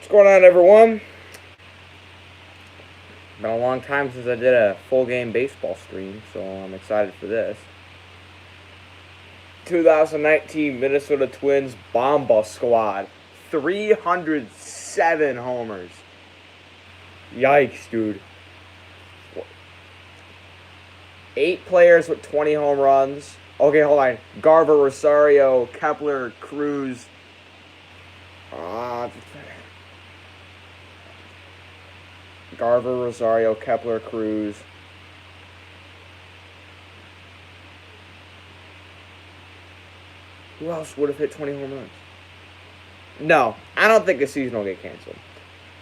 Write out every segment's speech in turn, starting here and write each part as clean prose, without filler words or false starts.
What's going on, everyone? Been a long time since I did a full game baseball stream, so I'm excited for this. 2019 Minnesota Twins Bomba Squad. 307 homers. Yikes, dude. 8 players with 20 home runs. Okay, hold on. Garver, Rosario, Kepler, Cruz. Garver, Rosario, Kepler, Cruz. Who else would have hit 20 home runs? No, I don't think the season will get canceled.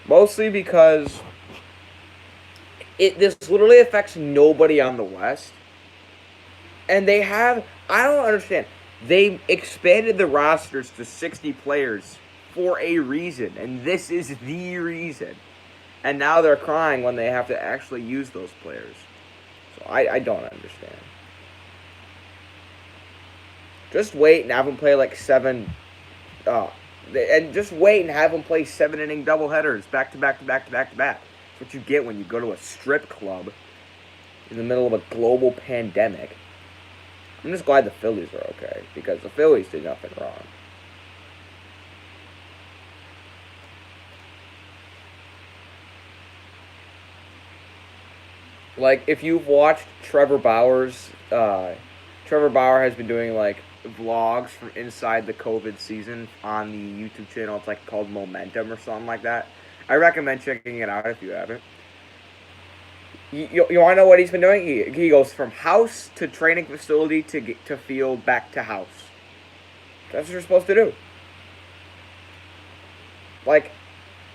Mostly because this literally affects nobody on the West. And I don't understand. They expanded the rosters to 60 players for a reason, and this is the reason. And now they're crying when they have to actually use those players. So I don't understand. Just wait and have them play like and just wait and have them play 7-inning doubleheaders back to back to back to back to back. That's what you get when you go to a strip club in the middle of a global pandemic. I'm just glad the Phillies are okay, because the Phillies did nothing wrong. Like, if you've watched Trevor Bauer's, Trevor Bauer has been doing, like, vlogs from inside the COVID season on the YouTube channel. It's, like, called Momentum or something like that. I recommend checking it out if you haven't. You want to know what he's been doing? He goes from house to training facility to field back to house. That's what you're supposed to do. Like,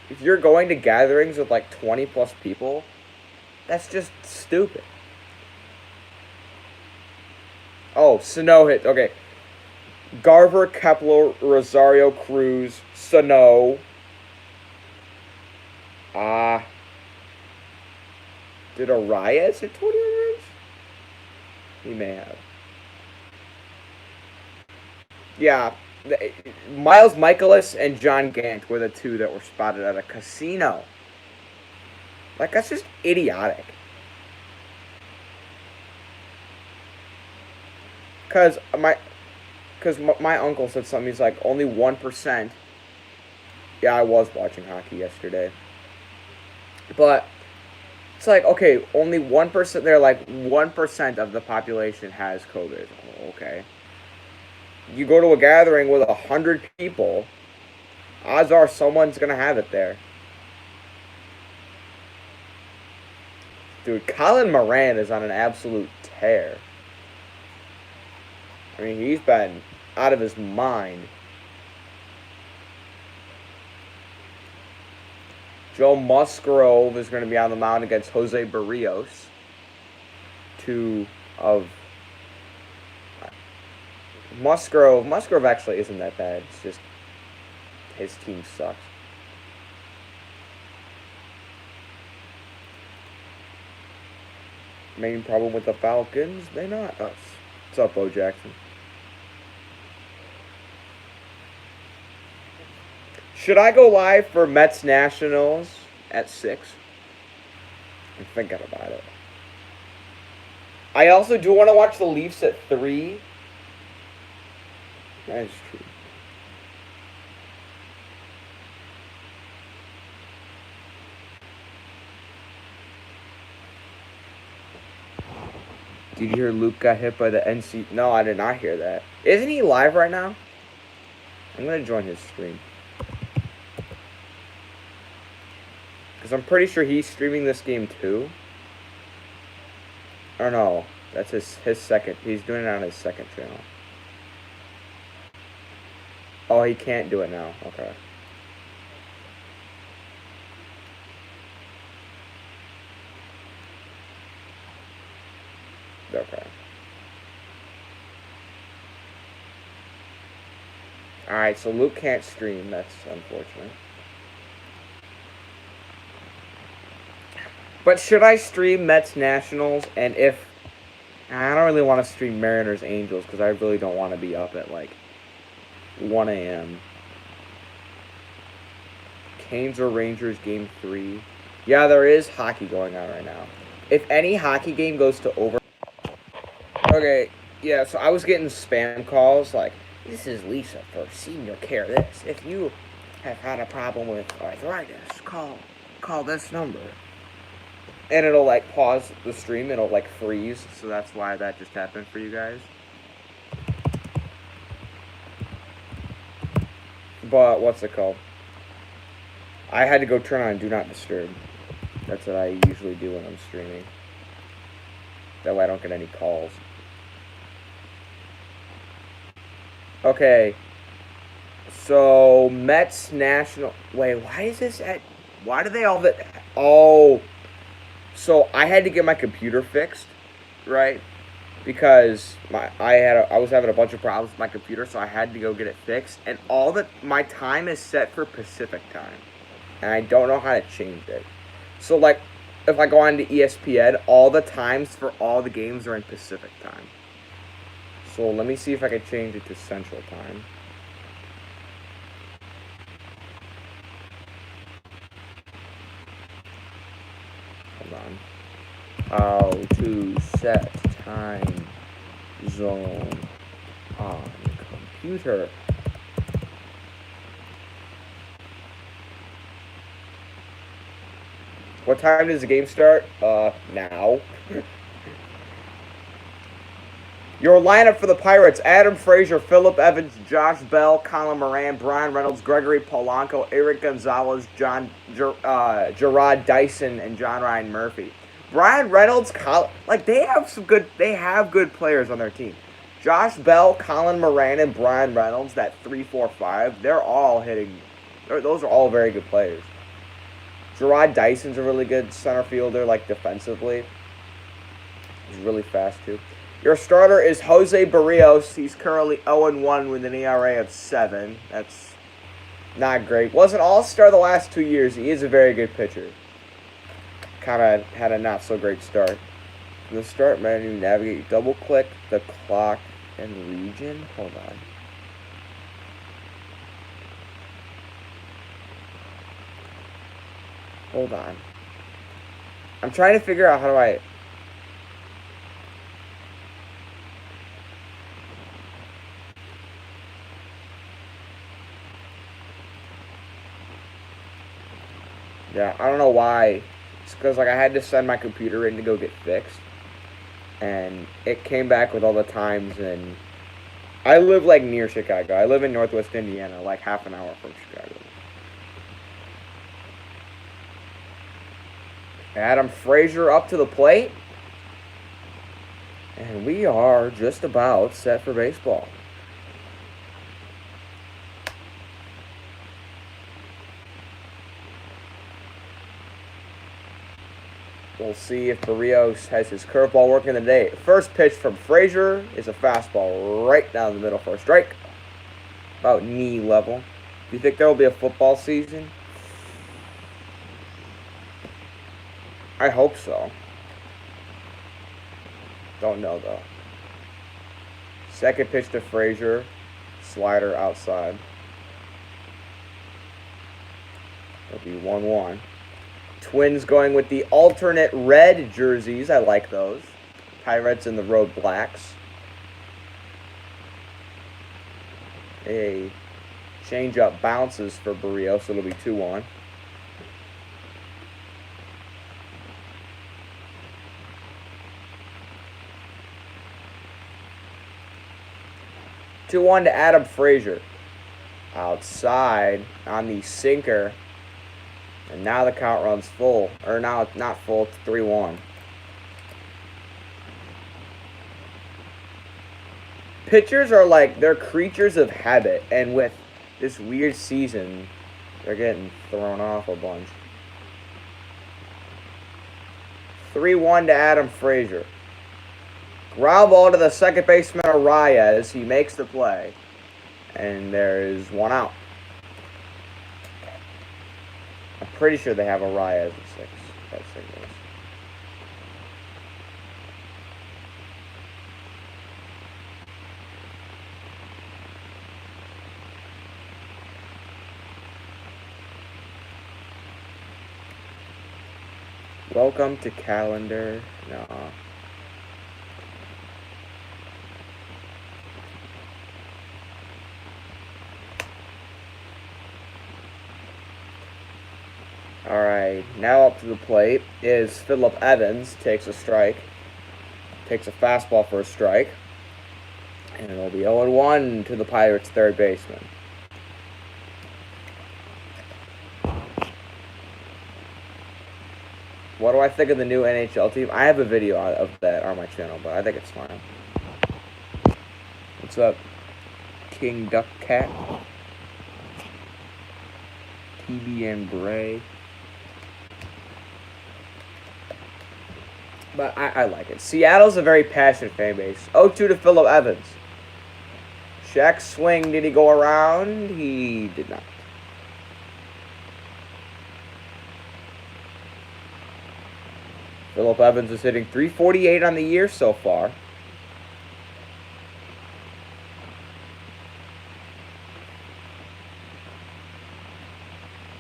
if you're going to gatherings with like 20 plus people, that's just stupid. Oh, Sano hit. Okay. Garver, Kepler, Rosario, Cruz, Sano. Did Arias hit 20 runs? He may have. Yeah. Miles Michaelis and John Gant were the two that were spotted at a casino. Like, that's just idiotic. Because my uncle said something. He's like, only 1%. Yeah, I was watching hockey yesterday. But it's like, okay, only 1%. They're like 1% of the population has COVID. Oh, okay. You go to a gathering with 100 people, odds are someone's gonna have it there. Dude, Colin Moran is on an absolute tear. I mean, he's been out of his mind. Joe Musgrove is going to be on the mound against Jose Barrios. Musgrove actually isn't that bad. It's just his team sucks. Main problem with the Falcons, they're not us. What's up, Bo Jackson? Should I go live for Mets Nationals at 6? I'm thinking about it. I also do want to watch the Leafs at 3. That is true. Did you hear Luke got hit by the NC? No, I did not hear that. Isn't he live right now? I'm going to join his stream. Because I'm pretty sure he's streaming this game too. Or no, that's his second. He's doing it on his second channel. Oh, he can't do it now. Okay. Okay. Alright, so Luke can't stream. That's unfortunate. But should I stream Mets Nationals? And if... I don't really want to stream Mariners Angels because I really don't want to be up at like 1 a.m. Canes or Rangers game 3. Yeah, there is hockey going on right now. If any hockey game goes to over... Okay, yeah, so I was getting spam calls like, this is Lisa for Senior Care This. If you have had a problem with arthritis, call this number. And it'll like pause the stream, it'll like freeze, so that's why that just happened for you guys. But what's it called? I had to go turn on Do Not Disturb. That's what I usually do when I'm streaming. That way I don't get any calls. Okay. So, Mets National... Wait, why is this at... Why do they all... Oh. So, I had to get my computer fixed, right? Because I was having a bunch of problems with my computer, so I had to go get it fixed. And my time is set for Pacific time. And I don't know how to change it. So, like, if I go on to ESPN, all the times for all the games are in Pacific time. So, let me see if I can change it to Central time. Hold on. How to set time zone on computer. What time does the game start? Now. Your lineup for the Pirates: Adam Frazier, Phillip Evans, Josh Bell, Colin Moran, Brian Reynolds, Gregory Polanco, Eric Gonzalez, Gerard Dyson, and John Ryan Murphy. Brian Reynolds, they have good players on their team. Josh Bell, Colin Moran, and Brian Reynolds, that 3-4-5, they're all hitting. Those are all very good players. Gerard Dyson's a really good center fielder, like defensively. He's really fast too. Your starter is Jose Barrios. He's currently 0-1 with an ERA of 7. That's not great. Wasn't all-star the last 2 years. He is a very good pitcher. Kind of had a not-so-great start. In the start menu, navigate, double-click the clock and region. Hold on. Hold on. I'm trying to figure out how do I... Yeah, I don't know why. It's because I had to send my computer in to go get fixed. And it came back with all the times, and I live near Chicago. I live in Northwest Indiana, like half an hour from Chicago. Adam Frazier up to the plate. And we are just about set for baseball. We'll see if Barrios has his curveball working today. First pitch from Frazier is a fastball right down the middle for a strike. About knee level. Do you think there will be a football season? I hope so. Don't know though. Second pitch to Frazier. Slider outside. It'll be 1-1. Twins going with the alternate red jerseys. I like those. Pirates in the road blacks. A change-up bounces for Barrios, so it'll be 2-1. To Adam Frazier. Outside on the sinker. And now the count runs full. Or now it's not full, it's 3-1. Pitchers are they're creatures of habit. And with this weird season, they're getting thrown off a bunch. 3-1 to Adam Frazier. Ground ball to the second baseman, Arias. He makes the play. And there is one out. I'm pretty sure they have Arias at 6. That's signals. Welcome to calendar. No. Alright, now up to the plate is Phillip Evans. Takes a strike. Takes a fastball for a strike. And it'll be 0-1 to the Pirates' third baseman. What do I think of the new NHL team? I have a video of that on my channel, but I think it's fine. What's up, King Duck Cat? TBN Bray. But I like it. Seattle's a very passionate fan base. 0-2 to Phillip Evans. Check swing. Did he go around? He did not. Phillip Evans is hitting .348 on the year so far.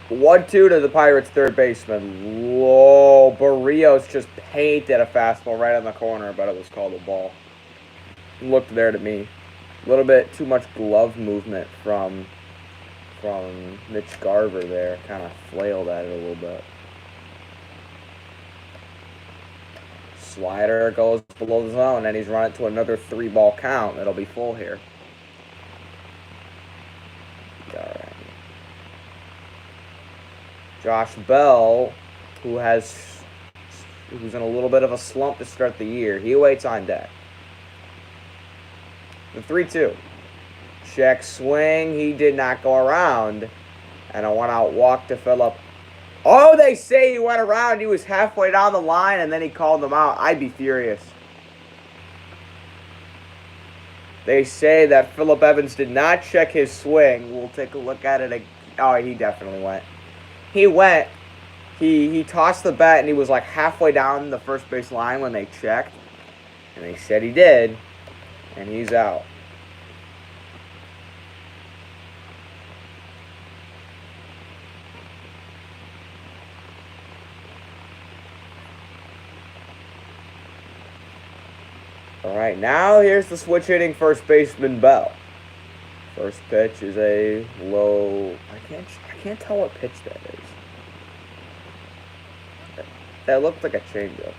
One-two to the Pirates' third baseman. Whoa, Barrios just painted a fastball right on the corner, but it was called a ball. Looked there to me. A little bit too much glove movement from Mitch Garver there. Kind of flailed at it a little bit. Slider goes below the zone, and he's run it to another 3-ball count. It'll be full here. All right. Josh Bell, who's in a little bit of a slump to start the year, he waits on deck. The 3-2. Check swing. He did not go around. And a 1-out walk to Phillip. Oh, they say he went around. He was halfway down the line, and then he called them out. I'd be furious. They say that Phillip Evans did not check his swing. We'll take a look at it. Oh, he definitely went. He went. He tossed the bat, and he was like halfway down the first base line when they checked. And they said he did. And he's out. All right, now here's the switch hitting first baseman Bell. First pitch is a low. I can't tell what pitch that is. That looked like a changeup.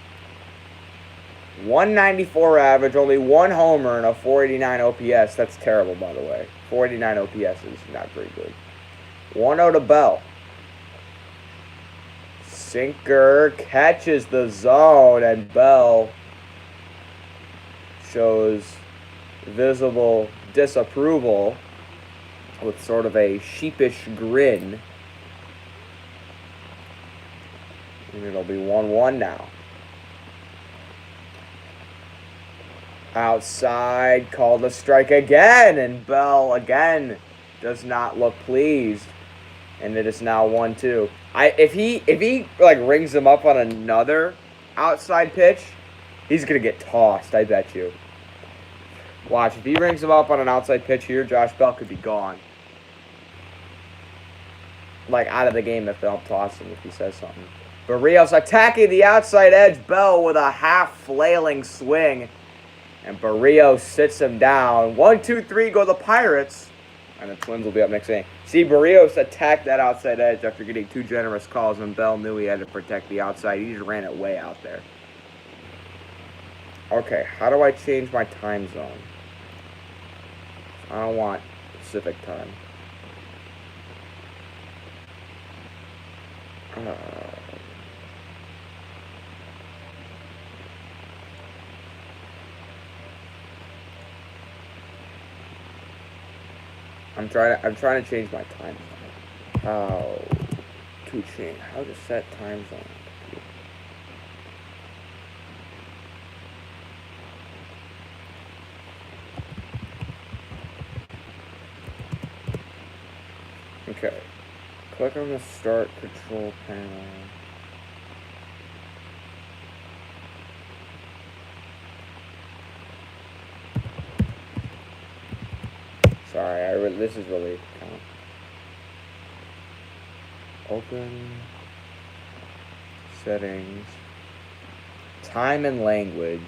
194 average, only one homer, and a 489 OPS. That's terrible, by the way. 489 OPS is not very good. 1-0 to Bell. Sinker catches the zone, and Bell shows visible disapproval with sort of a sheepish grin. And it'll be 1-1 now. Outside, called a strike again, and Bell again does not look pleased. And it is now 1-2. If he like rings him up on another outside pitch, he's gonna get tossed, I bet you. Watch, if he rings him up on an outside pitch here, Josh Bell could be gone. Like, out of the game if they'll toss him if he says something. Barrios attacking the outside edge. Bell with a half-flailing swing. And Barrios sits him down. 1-2-3 go the Pirates. And the Twins will be up next inning. See, Barrios attacked that outside edge after getting 2 generous calls, and Bell knew he had to protect the outside. He just ran it way out there. Okay, how do I change my time zone? I don't want Pacific time. I'm trying to change my time zone. How to set time zone? Okay. Click on the start control panel. Sorry, this is really kind of open settings. Time and language.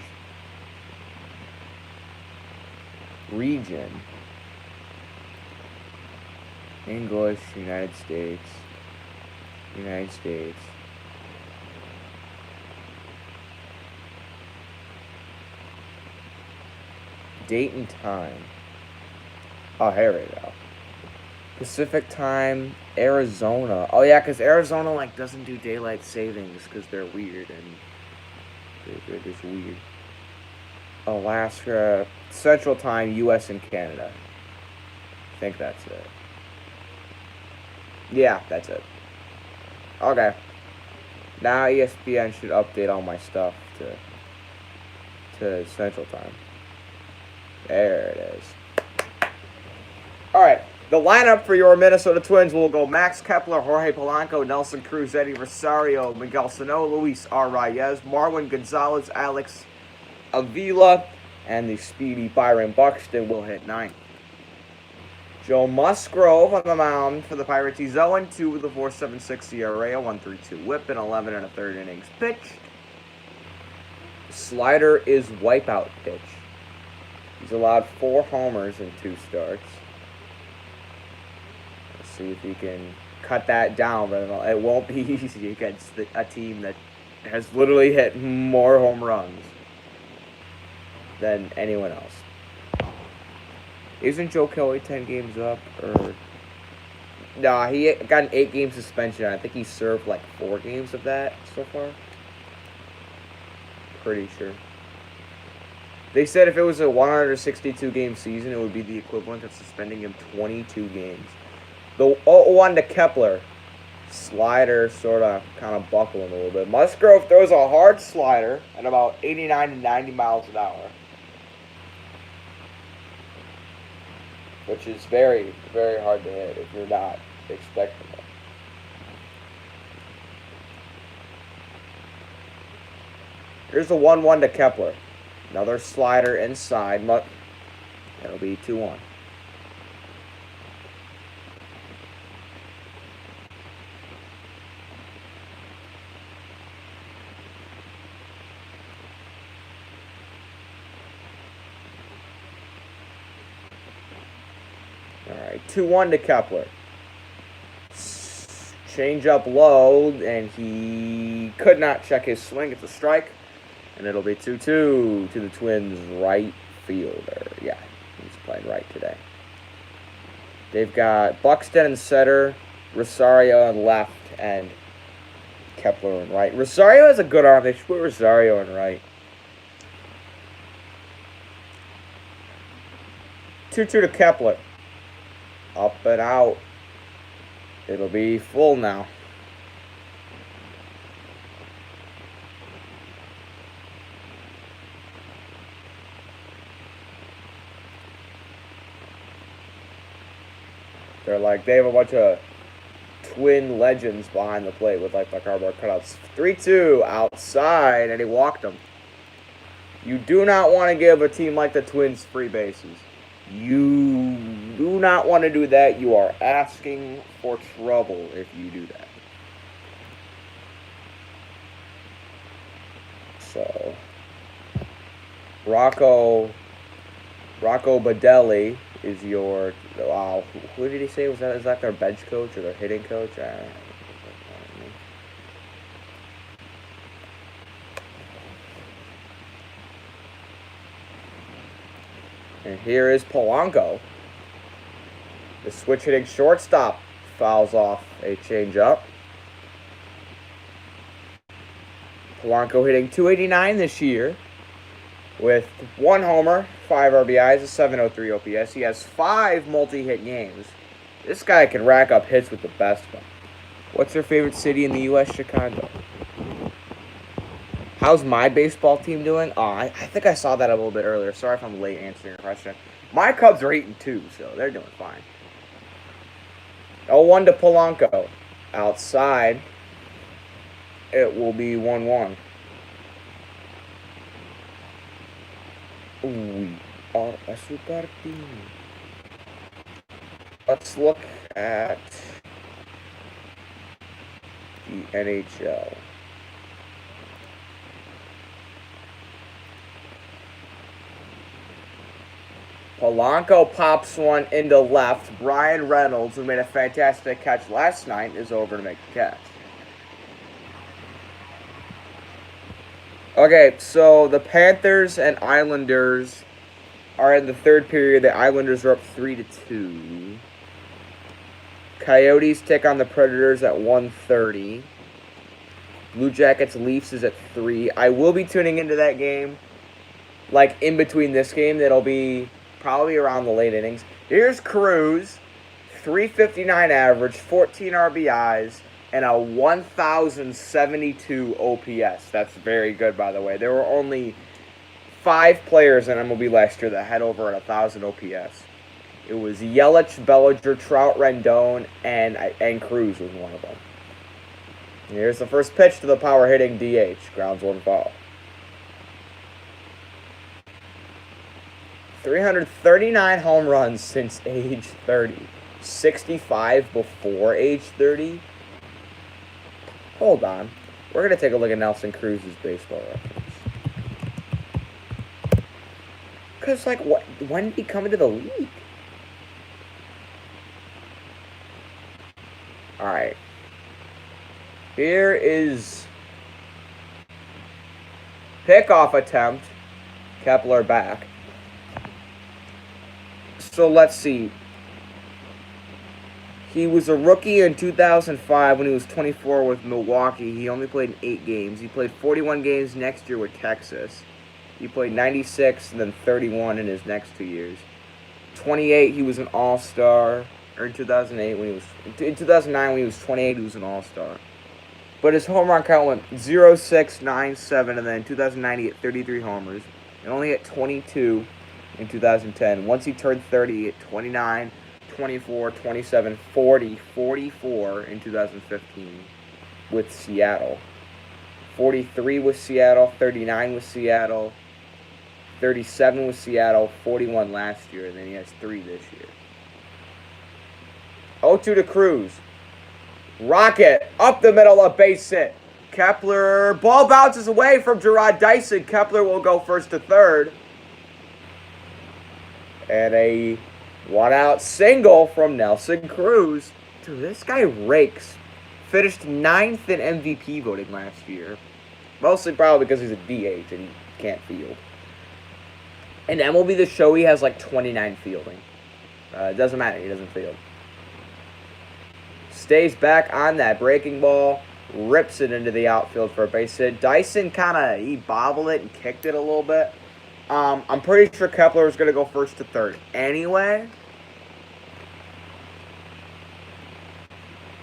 Region. English, United States. United States. Date and time. Oh, here we go. Pacific time, Arizona. Oh yeah, because Arizona like doesn't do daylight savings because they're weird and they're just weird. Alaska, Central Time, U.S. and Canada. I think that's it. Yeah, that's it. Okay. Now ESPN should update all my stuff to Central Time. There it is. All right. The lineup for your Minnesota Twins will go Max Kepler, Jorge Polanco, Nelson Cruz, Eddie Rosario, Miguel Sano, Luis Arraez, Marwin Gonzalez, Alex Avila, and the speedy Byron Buxton will hit 9th. Joe Musgrove on the mound for the Pirates. He's 0-2 with a 4.76 ERA, a 1.32 WHIP, and 11 1/3 innings pitched. Slider is wipeout pitch. He's allowed 4 homers in 2 starts. Let's see if he can cut that down, but it won't be easy against a team that has literally hit more home runs than anyone else. Isn't Joe Kelly 10 games up? Or nah, he got an 8-game suspension. I think he served like 4 games of that so far. Pretty sure. They said if it was a 162-game season, it would be the equivalent of suspending him 22 games. The 0-1 to Kepler. Slider sort of kind of buckling a little bit. Musgrove throws a hard slider at about 89 to 90 miles an hour. Which is very, very hard to hit if you're not expecting it. Here's the 1-1 to Kepler. Another slider inside. That'll be 2-1. Alright, 2-1 to Kepler. Change up low, and he could not check his swing. It's a strike. And it'll be 2-2 to the Twins' right fielder. Yeah, he's playing right today. They've got Buxton in center, Rosario in left, and Kepler in right. Rosario has a good arm. They should put Rosario in right. 2-2 to Kepler. Up and out. It'll be full now. They're like, they have a bunch of twin legends behind the plate with like cardboard cutouts. 3-2 outside, and he walked them. You do not want to give a team like the Twins free bases. You do not want to do that. You are asking for trouble if you do that. So, Rocco Baldelli is your, wow, who did he say was that? Is that their bench coach or their hitting coach? I don't know. And here is Polanco. The switch hitting shortstop fouls off a changeup. Polanco hitting .289 this year with 1 homer, 5 RBIs, a .703 OPS. He has 5 multi-hit games. This guy can rack up hits with the best of them. What's your favorite city in the U.S.? Chicago. How's my baseball team doing? Oh, I think I saw that a little bit earlier. Sorry if I'm late answering your question. My Cubs are 8-2, so they're doing fine. 0-1 to Polanco. Outside, it will be 1-1. We are a super team. Let's look at the NHL. Polanco pops one into left. Brian Reynolds, who made a fantastic catch last night, is over to make the catch. Okay, so the Panthers and Islanders are in the third period. The Islanders are up 3-2. Coyotes take on the Predators at 1:30. Blue Jackets Leafs is at 3. I will be tuning into that game, like in between this game. That'll be probably around the late innings. Here's Cruz, 359 average, 14 RBIs, and a 1,072 OPS. That's very good, by the way. There were only 5 players in MLB last year that had over 1,000 OPS. It was Yelich, Bellinger, Trout, Rendon, and Cruz was one of them. Here's the first pitch to the power hitting DH. Grounds one foul. 339 home runs since age 30. 65 before age 30. Hold on. We're going to take a look at Nelson Cruz's baseball reference. Because, like, when did he come into the league? Alright. Here is pickoff attempt. Kepler back. So let's see. He was a rookie in 2005 when he was 24 with Milwaukee. He only played in 8 games. He played 41 games next year with Texas. He played 96 and then 31 in his next 2 years. 28, he was an all-star. Or in 2008 when he was... In 2009 when he was 28, he was an all-star. But his home run count went 0, 6, 9, 7, and then in 2009 he hit 33 homers. And only hit 22 in 2010. Once he turned 30, he hit 29, 24, 27, 40, 44 in 2015 with Seattle. 43 with Seattle, 39 with Seattle, 37 with Seattle, 41 last year, and then he has 3 this year. 0-2 to Cruz. Rocket up the middle, a base hit. Kepler, ball bounces away from Gerard Dyson. Kepler will go first to third. And a one-out single from Nelson Cruz. Dude, this guy rakes. Finished 9th in MVP voting last year. Mostly probably because he's a DH and he can't field. And MLB The Show, he has like 29 fielding. It doesn't matter, he doesn't field. Stays back on that breaking ball. Rips it into the outfield for a base hit. Dyson he bobbled it and kicked it a little bit. I'm pretty sure Kepler is going to go first to third anyway.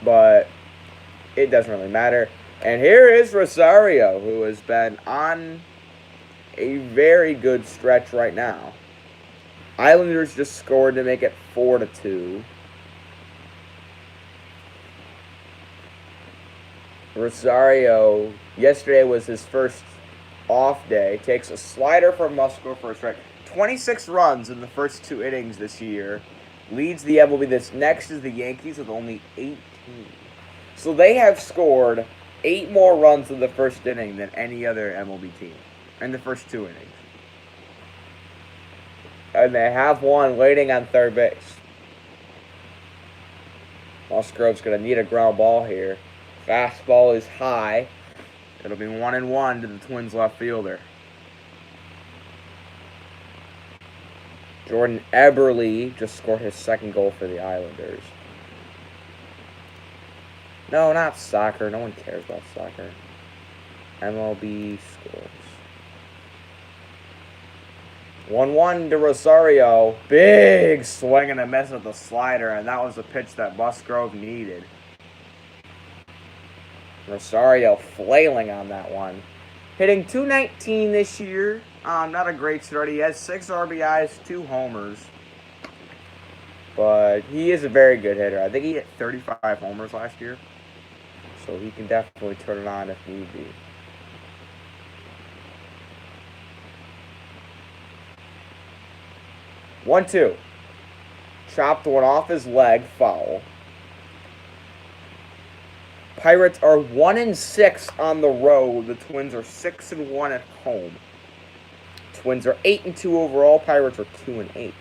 But it doesn't really matter. And here is Rosario, who has been on a very good stretch right now. Islanders just scored to make it 4-2. Rosario, yesterday was his first off day. Takes a slider from Musgrove for a strike. 26 runs in the first 2 innings this year. Leads the MLB. This next is the Yankees with only 18. So they have scored 8 more runs in the first inning than any other MLB team in the first 2 innings. And they have one waiting on third base. Musgrove's going to need a ground ball here. Fastball is high. It'll be 1-1 to the Twins left fielder. Jordan Eberle just scored his 2nd goal for the Islanders. No, not soccer. No one cares about soccer. MLB scores. 1-1 to Rosario. Big swing and a miss with the slider, and that was the pitch that Musgrove needed. Rosario flailing on that one. Hitting .219 this year. Not a great start. He has 6 RBIs, 2 homers. But he is a very good hitter. I think he hit 35 homers last year. So he can definitely turn it on if need be. One-two. Chopped one off his leg, foul. Pirates are 1-6 on the road. The Twins are 6-1 at home. Twins are 8-2 overall. Pirates are 2-8.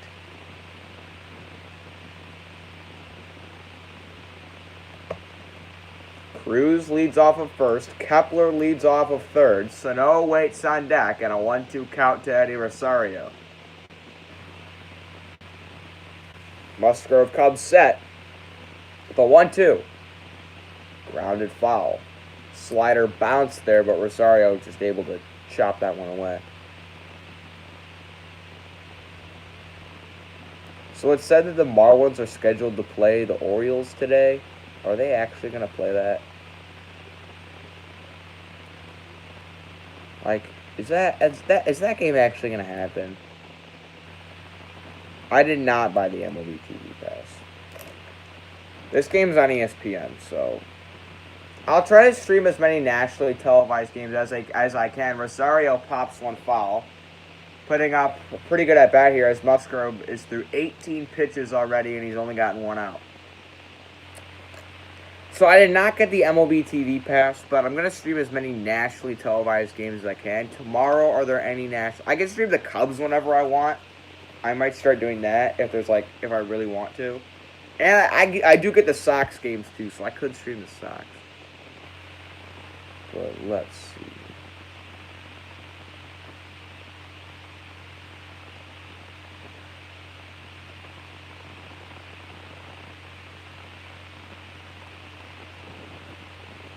Cruz leads off of first. Kepler leads off of third. Sano waits on deck, and a 1-2 count to Eddie Rosario. Musgrove Cubs set with a 1-2. Grounded foul. Slider bounced there, but Rosario just able to chop that one away. So it's said that the Marlins are scheduled to play the Orioles today. Are they actually going to play that? Like, is that game actually going to happen? I did not buy the MLB TV pass. This game's on ESPN, so I'll try to stream as many nationally televised games as I can. Rosario pops one foul, putting up a pretty good at bat here as Musgrove is through 18 pitches already and he's only gotten one out. So I did not get the MLB TV pass, but I'm going to stream as many nationally televised games as I can. Tomorrow, are there any national... I can stream the Cubs whenever I want. I might start doing that if I really want to. And I do get the Sox games too, so I could stream the Sox. But let's see.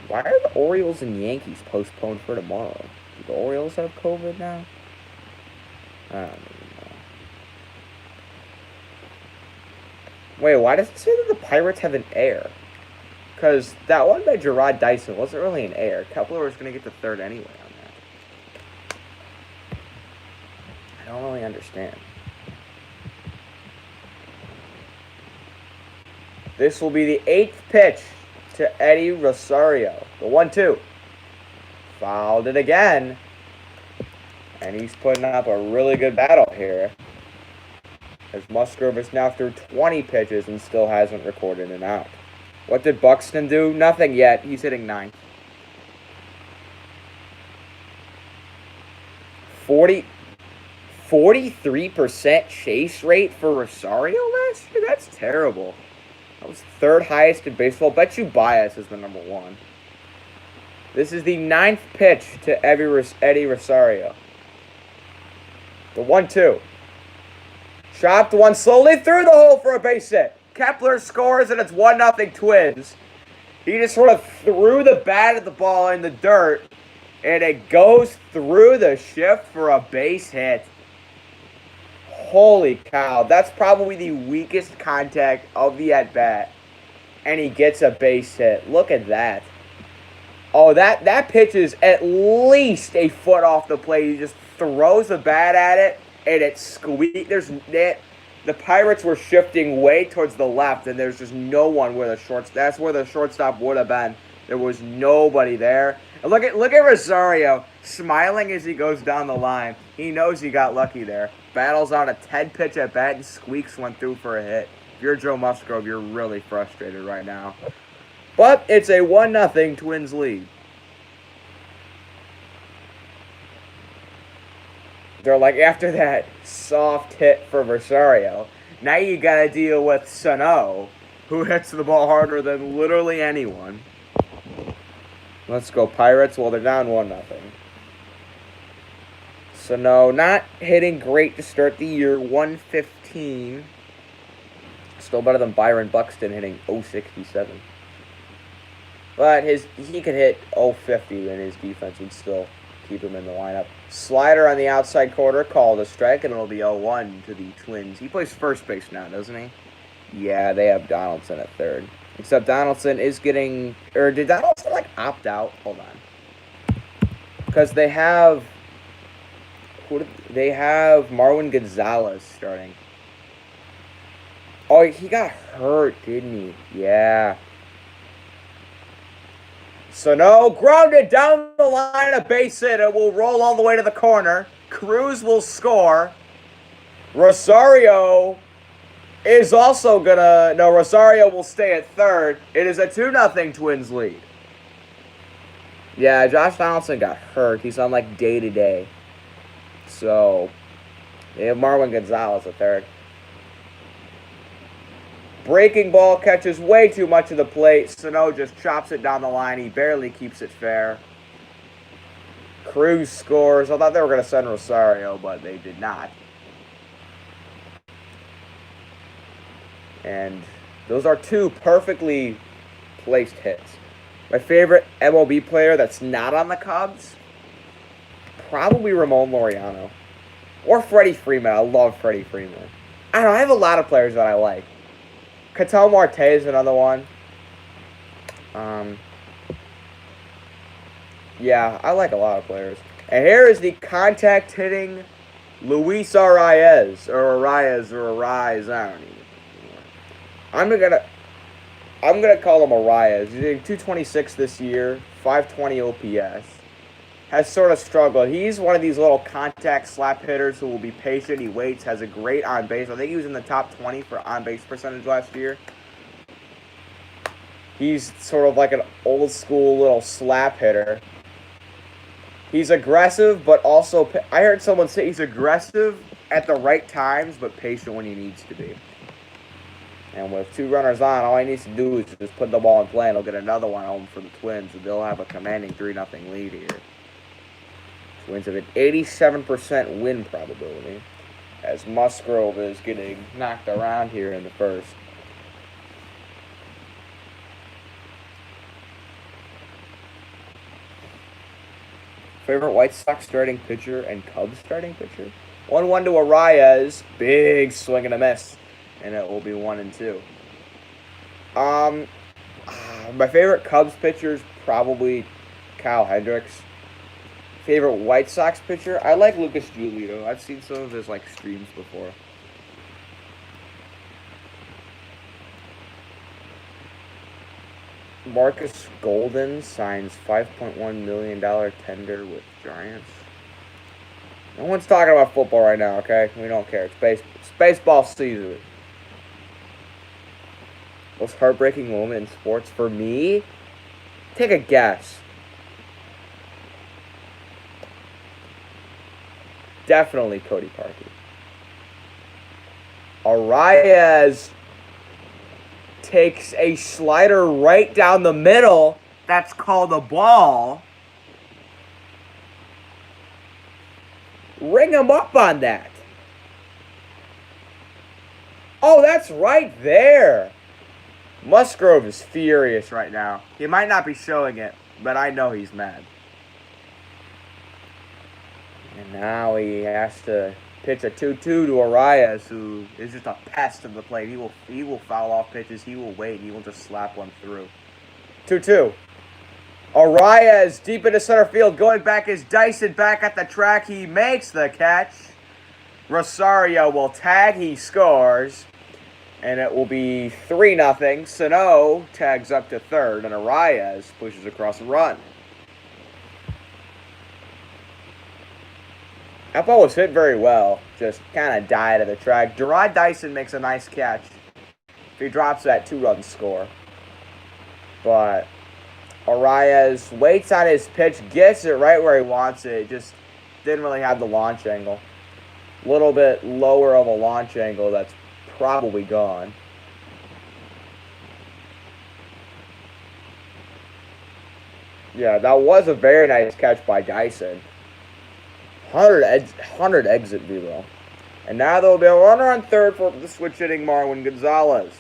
Why are the Orioles and Yankees postponed for tomorrow? Do the Orioles have COVID now? I don't even know. Wait, why does it say that the Pirates have an air? Because that one by Gerard Dyson wasn't really an air. Kepler was going to get the third anyway on that. I don't really understand. This will be the 8th pitch to Eddie Rosario. The 1-2. Fouled it again. And he's putting up a really good battle here. As Musgrove is now through 20 pitches and still hasn't recorded an out. What did Buxton do? Nothing yet. He's hitting 9th. 43% chase rate for Rosario last year? That's terrible. That was 3rd highest in baseball. Bet you Bias is the number 1. This is the 9th pitch to Eddie Rosario. The 1-2. Chopped one slowly through the hole for a base hit. Kepler scores and it's 1-0 Twins. He just sort of threw the bat at the ball in the dirt and it goes through the shift for a base hit. Holy cow. That's probably the weakest contact of the at-bat. And he gets a base hit. Look at that. Oh, that pitch is at least a foot off the plate. He just throws the bat at it and it squeaks. The Pirates were shifting way towards the left, and there's just no one where that's where the shortstop would have been. There was nobody there. And look at Rosario smiling as he goes down the line. He knows he got lucky there. Battles out a 10-pitch at bat and squeaks one through for a hit. If you're Joe Musgrove, you're really frustrated right now. But it's a 1-0 Twins lead. They're like, after that soft hit for Rosario, now you got to deal with Sano, who hits the ball harder than literally anyone. Let's go Pirates. Well, they're down 1-0. Sano not hitting great to start the year, 115. Still better than Byron Buxton hitting 067. But he could hit 050 and his defense would still keep him in the lineup. Slider on the outside corner, called a strike, and it'll be 0-1 to the Twins. He plays first base now, doesn't he? Yeah, they have Donaldson at third. Except Donaldson is getting... Or did Donaldson, opt out? Hold on. Because they have... They have Marwin Gonzalez starting. Oh, he got hurt, didn't he? Yeah. Sano grounded down the line, a base hit. It will roll all the way to the corner. Cruz will score. Rosario is also gonna... No, Rosario will stay at third. It is a 2-0 Twins lead. Yeah, Josh Donaldson got hurt. He's on day-to-day. So, they have Marwin Gonzalez at third. Breaking ball catches way too much of the plate. Sano just chops it down the line. He barely keeps it fair. Cruz scores. I thought they were going to send Rosario, but they did not. And those are two perfectly placed hits. My favorite MLB player that's not on the Cubs, probably Ramon Laureano. Or Freddie Freeman. I love Freddie Freeman. I don't know. I have a lot of players that I like. Ketel Marte is another one. Yeah, I like a lot of players. And here is the contact hitting Luis Arraez. Or Arraez. I don't even. I'm gonna call him Arraez. He's hitting 226 this year, 520 OPS. Has sort of struggled. He's one of these little contact slap hitters who will be patient. He waits, has a great on base. I think he was in the top 20 for on base percentage last year. He's sort of like an old school little slap hitter. He's aggressive, but also, I heard someone say he's aggressive at the right times, but patient when he needs to be. And with 2 runners on, all he needs to do is just put the ball in play, and he'll get another one home for the Twins, and they'll have a commanding 3-0 lead here. Twins have an 87% win probability, as Musgrove is getting knocked around here in the first. Favorite White Sox starting pitcher and Cubs starting pitcher? 1-1 to Arraez. Big swing and a miss. And it will be 1-2. My favorite Cubs pitcher is probably Kyle Hendricks. Favorite White Sox pitcher? I like Lucas Giolito. I've seen some of his streams before. Marcus Golden signs $5.1 million tender with Giants. No one's talking about football right now, okay? We don't care. It's baseball season. Most heartbreaking moment in sports for me? Take a guess. Definitely Cody Parkey. Arraez takes a slider right down the middle. That's called a ball. Ring him up on that. Oh, that's right there. Musgrove is furious right now. He might not be showing it, but I know he's mad. And now he has to pitch a 2-2 to Arraez, who is just a pest of the plate. He will foul off pitches. He will wait. He will just slap one through. 2-2. Arraez deep into center field. Going back is Dyson back at the track. He makes the catch. Rosario will tag. He scores. And it will be 3-0. Sano tags up to third, and Arraez pushes across a run. That ball was hit very well. Just kind of died at the track. Jarrod Dyson makes a nice catch. If he drops that 2-run score. But Arraez waits on his pitch, gets it right where he wants it. Just didn't really have the launch angle. A little bit lower of a launch angle that's probably gone. Yeah, that was a very nice catch by Dyson. 100 exit velo. And now there will be a runner on third for the switch hitting Marwin Gonzalez.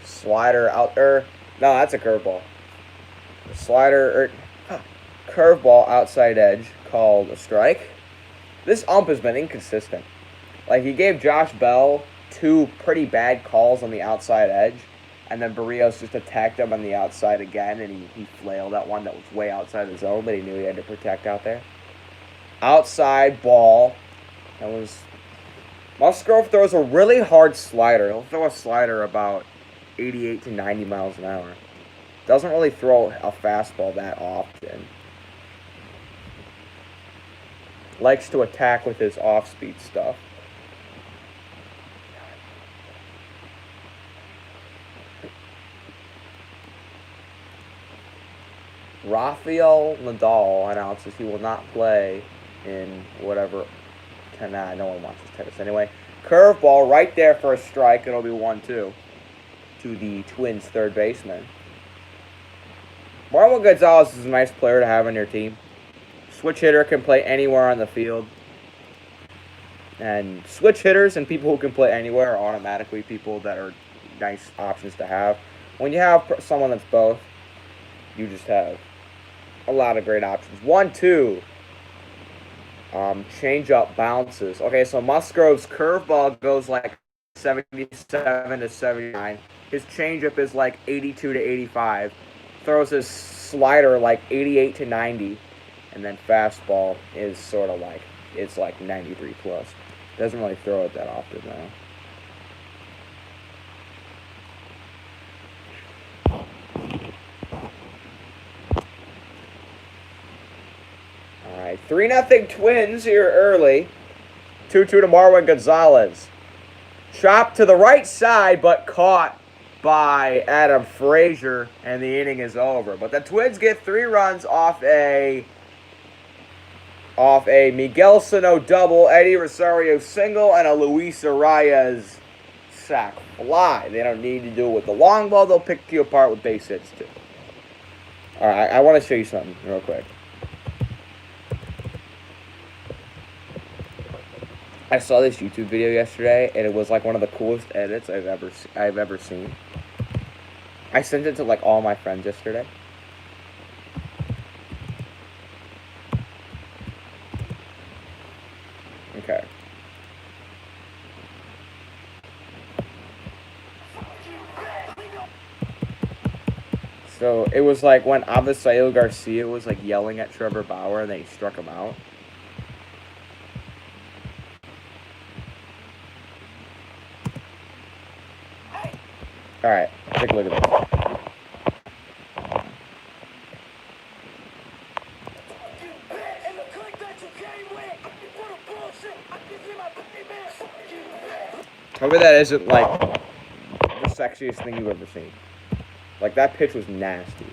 Slider out there. No, that's a curveball. Slider curveball outside edge called a strike. This ump has been inconsistent. He gave Josh Bell 2 pretty bad calls on the outside edge. And then Barrios just attacked him on the outside again, and he flailed that one that was way outside the zone, but he knew he had to protect out there. Outside ball. That was... Musgrove throws a really hard slider. He'll throw a slider about 88 to 90 miles an hour. Doesn't really throw a fastball that often. Likes to attack with his off-speed stuff. Rafael Nadal announces he will not play in whatever Nah, no one wants this tennis anyway. Curveball right there for a strike. It'll be 1-2 to the Twins' third baseman. Marwin Gonzalez is a nice player to have on your team. Switch hitter, can play anywhere on the field. And switch hitters and people who can play anywhere are automatically people that are nice options to have. When you have someone that's both, you just have a lot of great options. 1-2. Change up bounces. Okay, so Musgrove's curveball goes like 77 to 79. His changeup is like 82 to 85. Throws his slider like 88 to 90. And then fastball is sort of like, it's like 93 plus. Doesn't really throw it that often though. Alright, 3-0 Twins here early. 2-2 to Marwin Gonzalez. Chopped to the right side, but caught by Adam Frazier, and the inning is over. But the Twins get 3 runs off a Miguel Sano double, Eddie Rosario single, and a Luis Arias sac fly. They don't need to do it with the long ball. They'll pick you apart with base hits, too. All right, I want to show you something real quick. I saw this YouTube video yesterday, and it was like one of the coolest edits I've ever seen. I sent it to like all my friends yesterday. Okay. So it was like when Avisail Garcia was like yelling at Trevor Bauer and then he struck him out. Alright, take a look at this. Tell me that isn't like the sexiest thing you've ever seen. Like that pitch was nasty.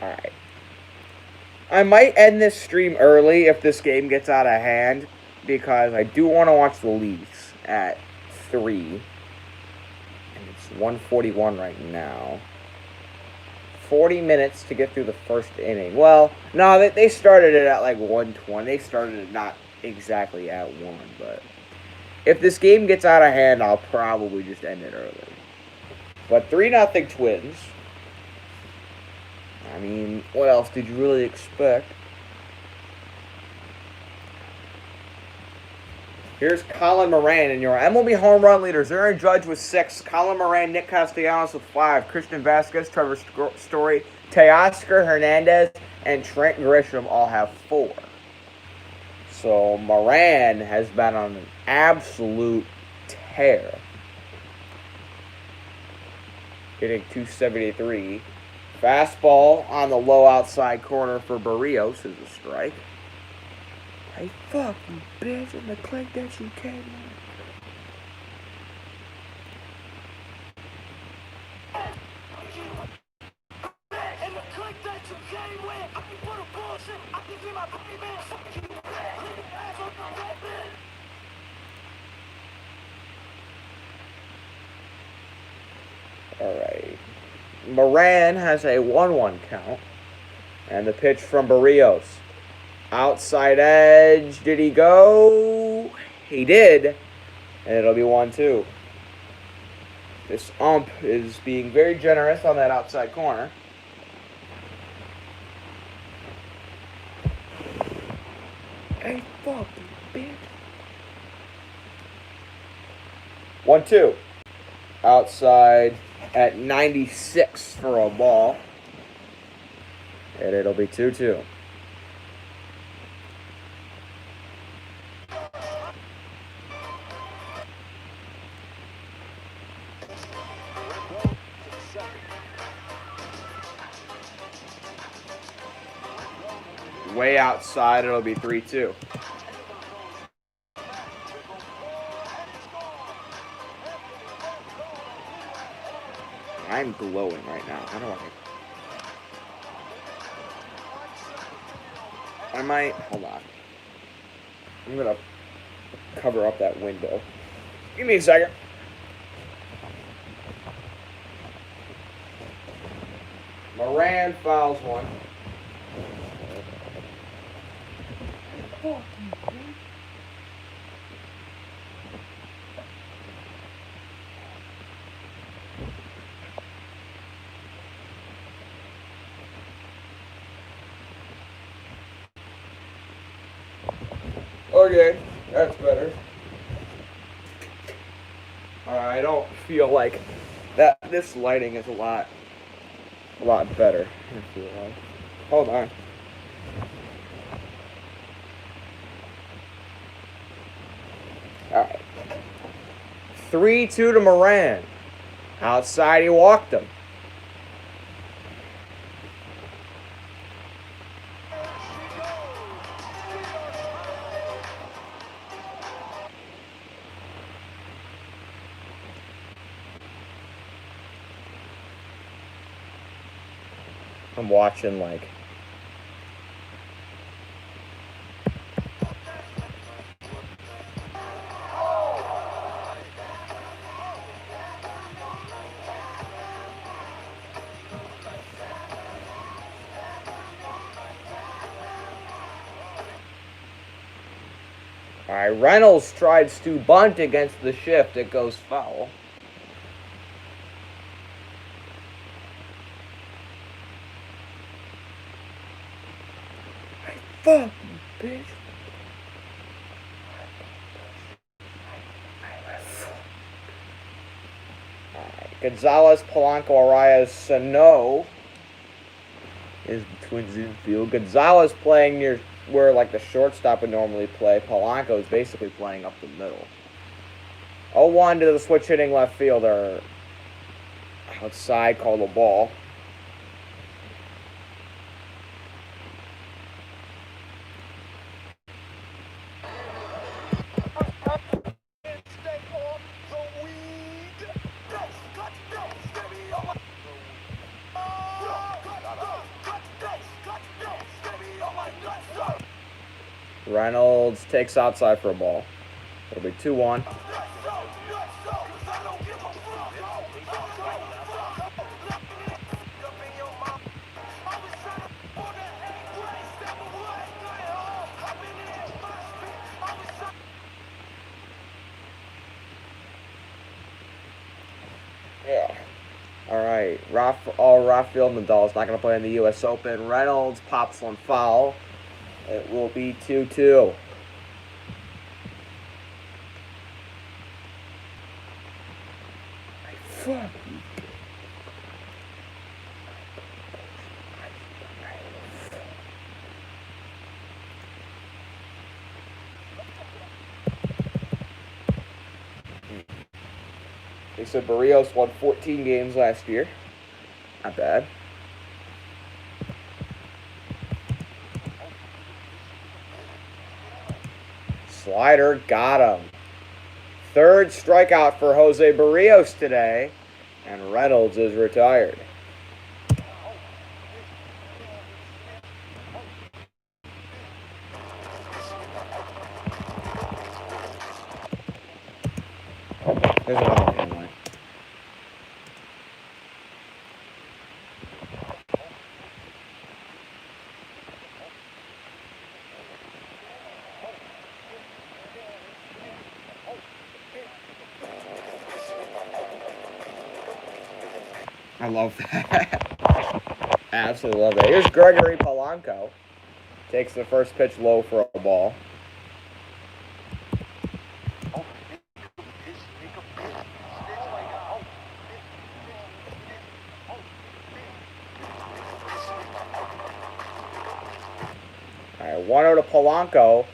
Alright. I might end this stream early if this game gets out of hand, because I do want to watch the Leafs at 3. And it's 1:41 right now. 40 minutes to get through the first inning. Well, no, they started it at like 1:20. They started it not exactly at 1, but if this game gets out of hand, I'll probably just end it early. But 3-0 Twins. I mean, what else did you really expect? Here's Colin Moran and your MLB home run leaders. Aaron Judge with 6. Colin Moran, Nick Castellanos with 5. Christian Vasquez, Trevor Story, Teoscar Hernandez, and Trent Grisham all have 4. So Moran has been on an absolute tear. Hitting .273. Fastball on the low outside corner for Barrios is a strike. Hey, fuck you, bitch, and the click that you came Alright. Moran has a 1-1 count. And the pitch from Barrios. Outside edge. Did he go? He did. And it'll be 1-2. This ump is being very generous on that outside corner. Hey, fuck you, bitch. 1-2. Outside at 96 for a ball. And it'll be 2-2. Way outside, it'll be 3-2. I'm glowing right now. How do I might, hold on. I'm gonna cover up that window. Give me a second. Moran fouls one. Okay, that's better. I don't feel like that. This lighting is a lot better. I feel like. Hold on. All right. 3-2 to Moran. Outside, he walked him. I'm watching like. All right, Reynolds tries to bunt against the shift. It goes foul. Fuck you, bitch. Gonzalez, Polanco, Arias, Sano is the Twins infield. Gonzalez playing near where like the shortstop would normally play. Polanco is basically playing up the middle. 0-1 to the switch hitting left fielder. Outside, call the ball. Reynolds takes outside for a ball. It'll be 2-1. Yeah. All right. Rafael Nadal is not going to play in the U.S. Open. Reynolds pops one foul. It will be 2-2. Fuck. They said Barrios won 14 games last year. Not bad. Slider got him. Third strikeout for Jose Barrios today, and Reynolds is retired. There's another one. I love that. Absolutely love that. Here's Gregory Polanco. Takes the first pitch low for a ball. All right, 1-0 to Polanco.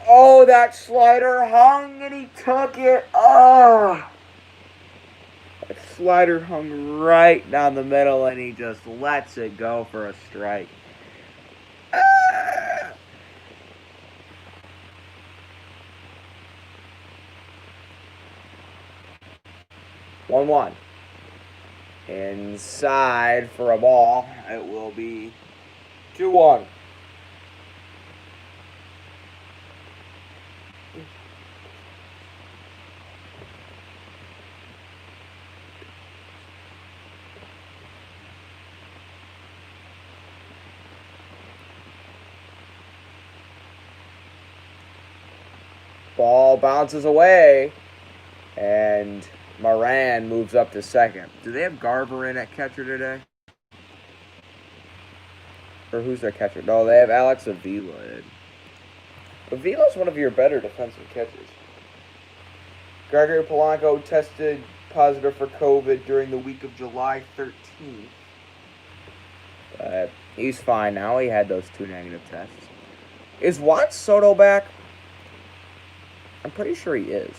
Oh, that slider hung and he took it. Oh. That slider hung right down the middle and he just lets it go for a strike. 1-1. Inside for a ball. It will be 2-1. Ball bounces away, and Moran moves up to second. Do they have Garver in at catcher today? Or who's their catcher? No, they have Alex Avila in. Avila's one of your better defensive catchers. Gregory Polanco tested positive for COVID during the week of July 13th. He's fine now. He had those 2 negative tests. Is Juan Soto back? I'm pretty sure he is.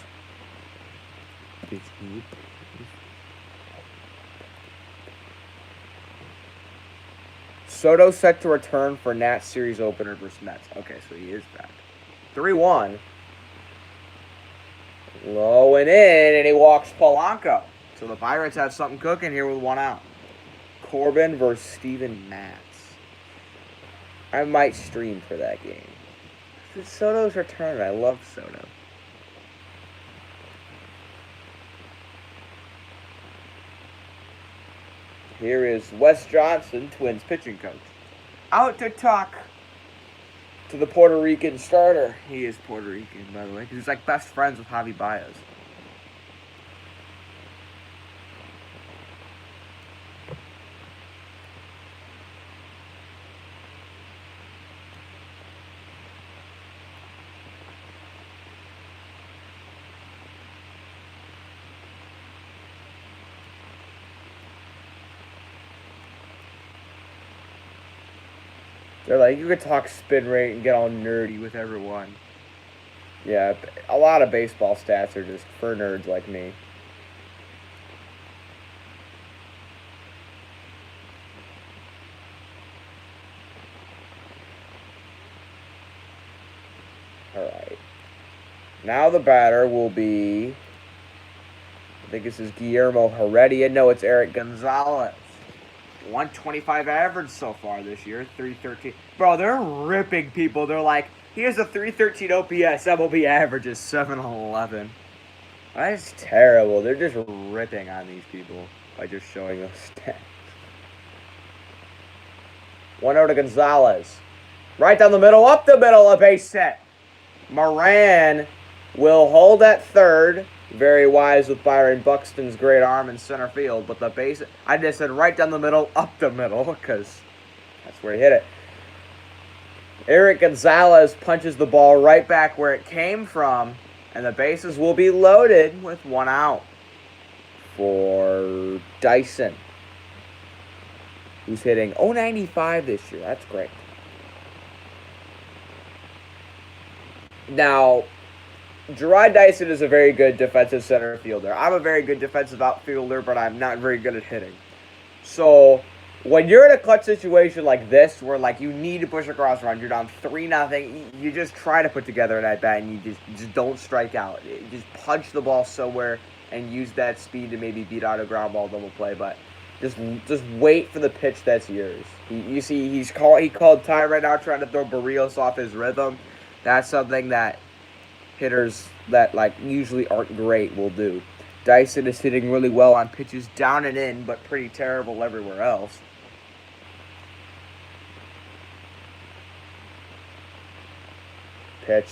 Soto set to return for Nats series opener versus Mets. Okay, so he is back. 3-1. Low and in, and he walks Polanco. So the Pirates have something cooking here with 1 out. Corbin versus Steven Matz. I might stream for that game. It's Soto's return. I love Soto. Here is Wes Johnson, Twins pitching coach, out to talk to the Puerto Rican starter. He is Puerto Rican, by the way. He's like best friends with Javi Baez. They're like, you could talk spin rate and get all nerdy with everyone. Yeah, a lot of baseball stats are just for nerds like me. Alright. Now the batter will be, I think this is Guillermo Heredia. No, it's Eric Gonzalez. 125 average so far this year, 313. Bro, they're ripping people. They're like, here's a 313 OPS, MLB average is 711. That's terrible. They're just ripping on these people by just showing those stats. 1-0 to Gonzalez. Right down the middle, up the middle, a base hit. Moran will hold at third. Very wise with Byron Buxton's great arm in center field. But the base, I just said right down the middle, up the middle, because that's where he hit it. Eric Gonzalez punches the ball right back where it came from. And the bases will be loaded with 1 out for Dyson, who's hitting .095 this year. That's great. Now, Jarrod Dyson is a very good defensive center fielder. I'm a very good defensive outfielder, but I'm not very good at hitting. So, when you're in a clutch situation like this, where like you need to push across runs, you're down 3-0, you just try to put together an at-bat and you just don't strike out. You just punch the ball somewhere and use that speed to maybe beat out a ground ball double play, but just wait for the pitch that's yours. You see, he called time right now trying to throw Barrios off his rhythm. That's something that hitters that like usually aren't great will do. Dyson is hitting really well on pitches down and in, but pretty terrible everywhere else. Pitch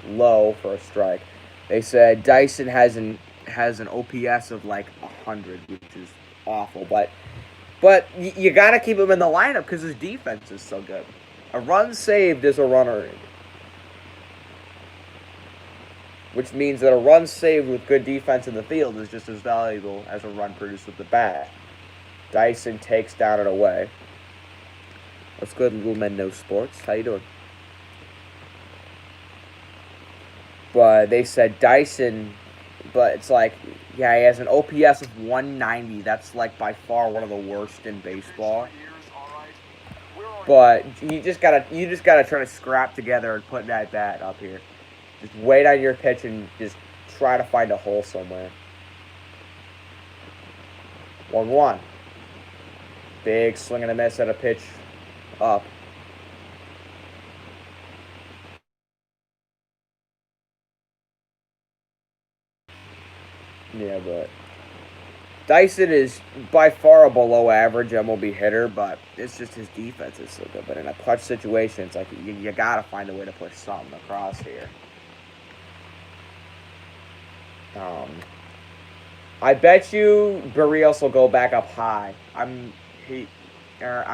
low for a strike. They said Dyson has an OPS of like 100, which is awful. But you got to keep him in the lineup because his defense is so good. A run saved is a run earned, which means that a run saved with good defense in the field is just as valuable as a run produced with the bat. Dyson takes down and away. What's good, Little Men Know Sports? How you doing? But they said Dyson, but it's like, yeah, he has an OPS of 190. That's like by far one of the worst in baseball. But you just gotta try to scrap together and put that bat up here. Just wait on your pitch and just try to find a hole somewhere. 1-1. Big swing and a miss at a pitch up. Yeah, but Dyson is by far a below average MLB hitter, but it's just his defense is so good. But in a clutch situation, it's like you got to find a way to push something across here. I bet you Barrios will go back up high. I don't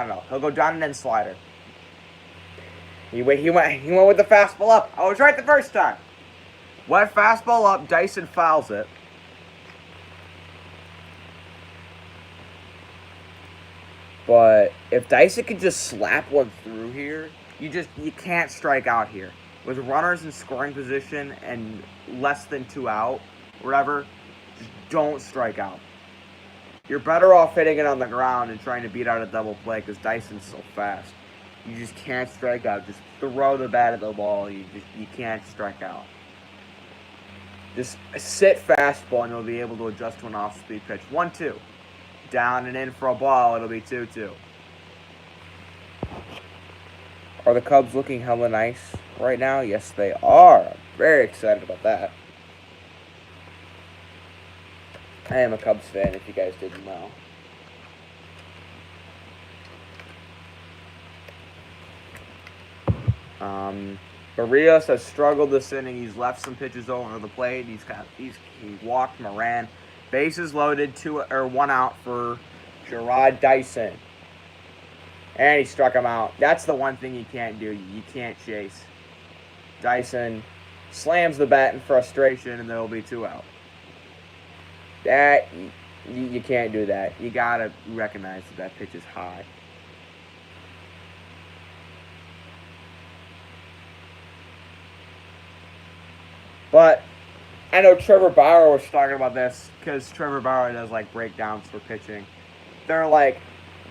know. He'll go down and then slider. He went with the fastball up. I was right the first time. Went fastball up. Dyson fouls it. But if Dyson could just slap one through here, you can't strike out here. With runners in scoring position and less than 2 out, whatever, just don't strike out. You're better off hitting it on the ground and trying to beat out a double play because Dyson's so fast. You just can't strike out. Just throw the bat at the ball. You can't strike out. Just sit fastball and you'll be able to adjust to an off-speed pitch. 1-2. Down and in for a ball, it'll be 2-2. Are the Cubs looking hella nice right now? Yes, they are. I'm very excited about that. I am a Cubs fan, if you guys didn't know. Barrios has struggled this inning. He's left some pitches over the plate. He walked Moran. Bases loaded, 1 out for Jarrod Dyson. And he struck him out. That's the one thing you can't do. You can't chase. Dyson slams the bat in frustration, and there will be 2 out. You can't do that. You got to recognize that pitch is high. But I know Trevor Bauer was talking about this because Trevor Bauer does like breakdowns for pitching. They're like,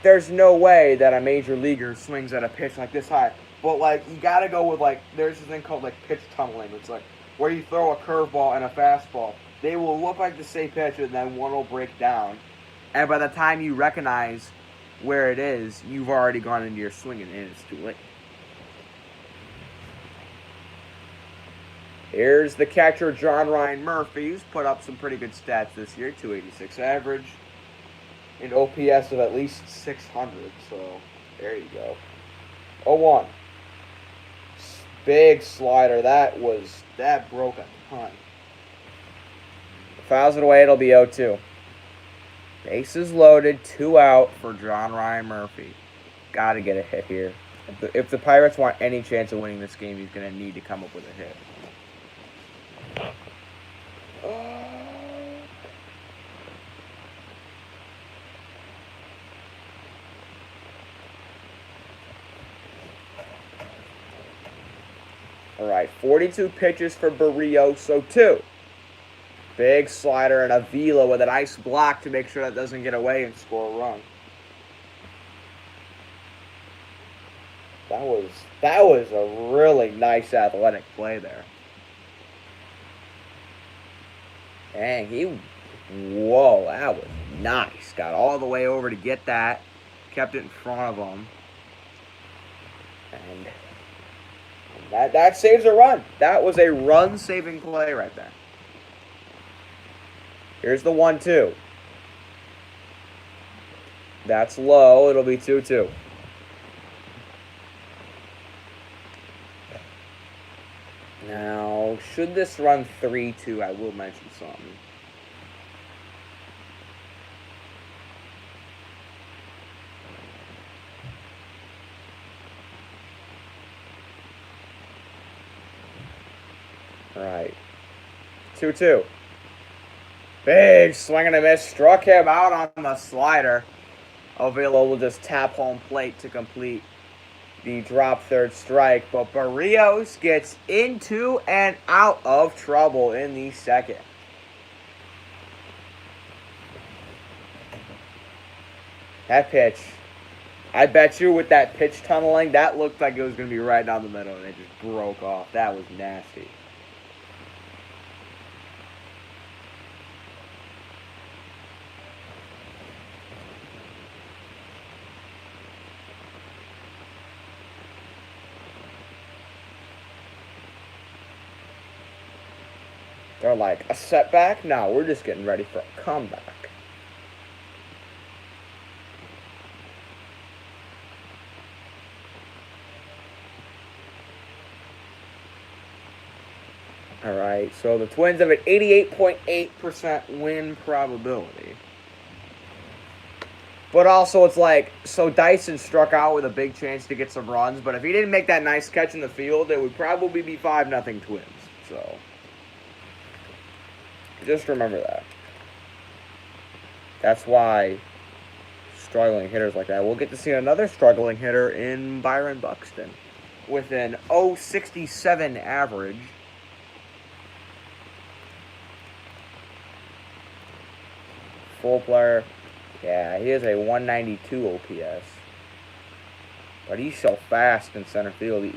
there's no way that a major leaguer swings at a pitch like this high. But like, you gotta go with like, there's this thing called like pitch tunneling. It's like where you throw a curveball and a fastball. They will look like the same pitch and then one will break down. And by the time you recognize where it is, you've already gone into your swing and it's too late. Here's the catcher, John Ryan Murphy, who's put up some pretty good stats this year. 286 average. An OPS of at least 600. So, there you go. 0-1. Big slider. That broke a ton. Fouls it away, it'll be 0-2. Bases loaded, 2 out for John Ryan Murphy. Gotta get a hit here. If the Pirates want any chance of winning this game, he's gonna need to come up with a hit. All right, 42 pitches for Barrios, so 2. Big slider and a velo with a nice block to make sure that doesn't get away and score a run. That was a really nice athletic play there. Dang, whoa, that was nice. Got all the way over to get that. Kept it in front of him. And that saves a run. That was a run-saving play right there. Here's the 1-2. That's low. It'll be 2-2. Now, should this run 3-2, I will mention something. All right. 2-2. Big swing and a miss. Struck him out on the slider. Avila will just tap home plate to complete the drop third strike. But Barrios gets into and out of trouble in the second. That pitch. I bet you with that pitch tunneling, that looked like it was going to be right down the middle, and it just broke off. That was nasty. They're like, a setback? No, we're just getting ready for a comeback. All right, so the Twins have an 88.8% win probability. But also, it's like, so Dyson struck out with a big chance to get some runs, but if he didn't make that nice catch in the field, it would probably be 5-0 Twins. So, just remember that. That's why struggling hitters like that. We'll get to see another struggling hitter in Byron Buxton with an 0.67 average. Full player. Yeah, he has a 192 OPS. But he's so fast in center field.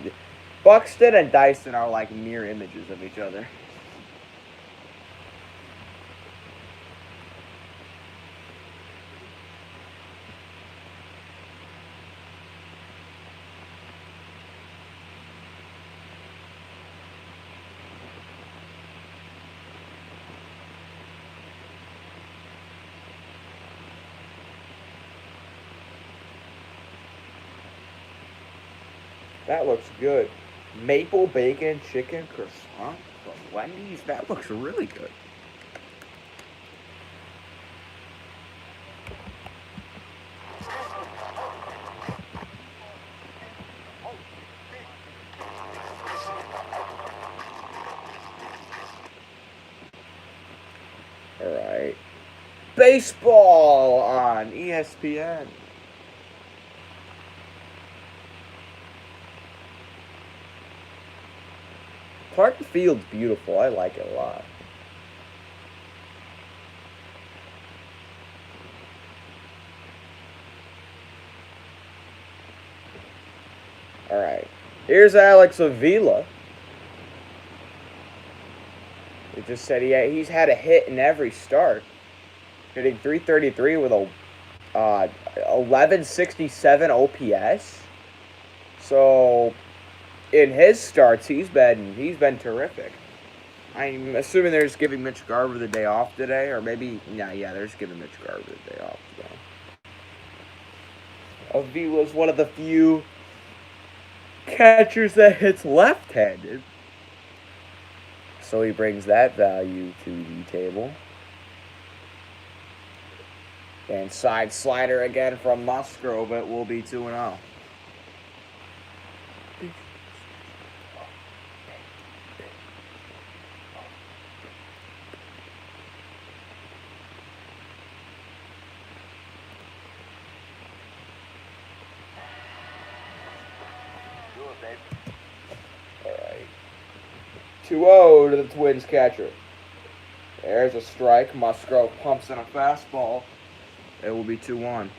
Buxton and Dyson are like mirror images of each other. That looks good. Maple bacon chicken croissant from Wendy's. That looks really good. All right. Baseball on ESPN. Park Field's beautiful. I like it a lot. All right. Here's Alex Avila. He just said he's had a hit in every start. Hitting 333 with a 1167 OPS. So in his starts, he's been terrific. I'm assuming they're just giving Mitch Garver the day off today, or maybe they're just giving Mitch Garver the day off today. Avila's one of the few catchers that hits left-handed, so he brings that value to the table. And side slider again from Musgrove. It will be 2-0. All right. 2-0 to the Twins catcher. There's a strike. Musgrove pumps in a fastball. It will be 2-1.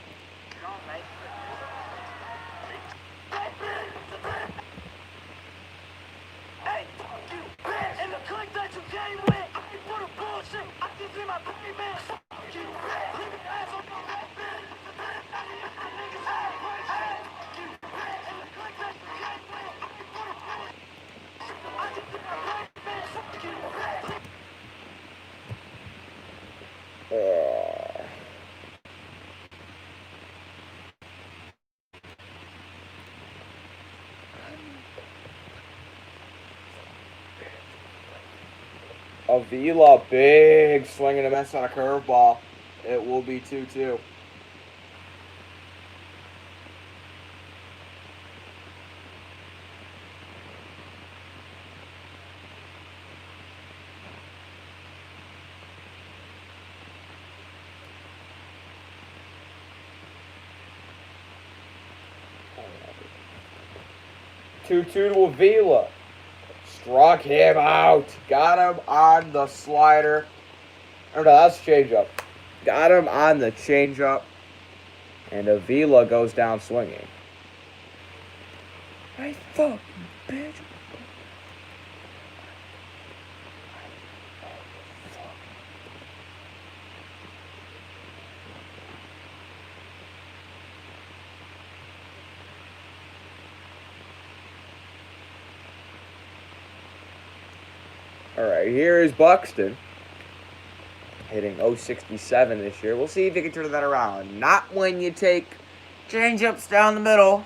Avila, big swing and a miss on a curveball. It will be 2-2. Two to Avila. Struck him out. Got him on the slider. Or no, that's changeup. Got him on the changeup. And Avila goes down swinging. I fucking bitch. All right, here is Buxton hitting 067 this year. We'll see if he can turn that around. Not when you take change-ups down the middle.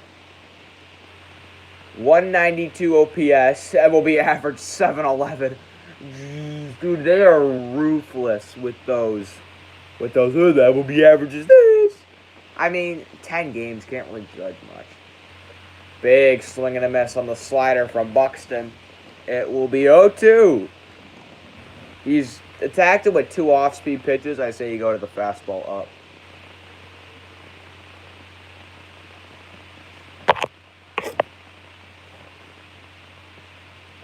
192 OPS, MLB average 711. Dude, they are ruthless with those. With those, the MLB averages this. I mean, 10 games, can't really judge much. Big swing and a miss on the slider from Buxton. It will be 0-2. He's attacked it with 2 off-speed pitches. I say you go to the fastball up.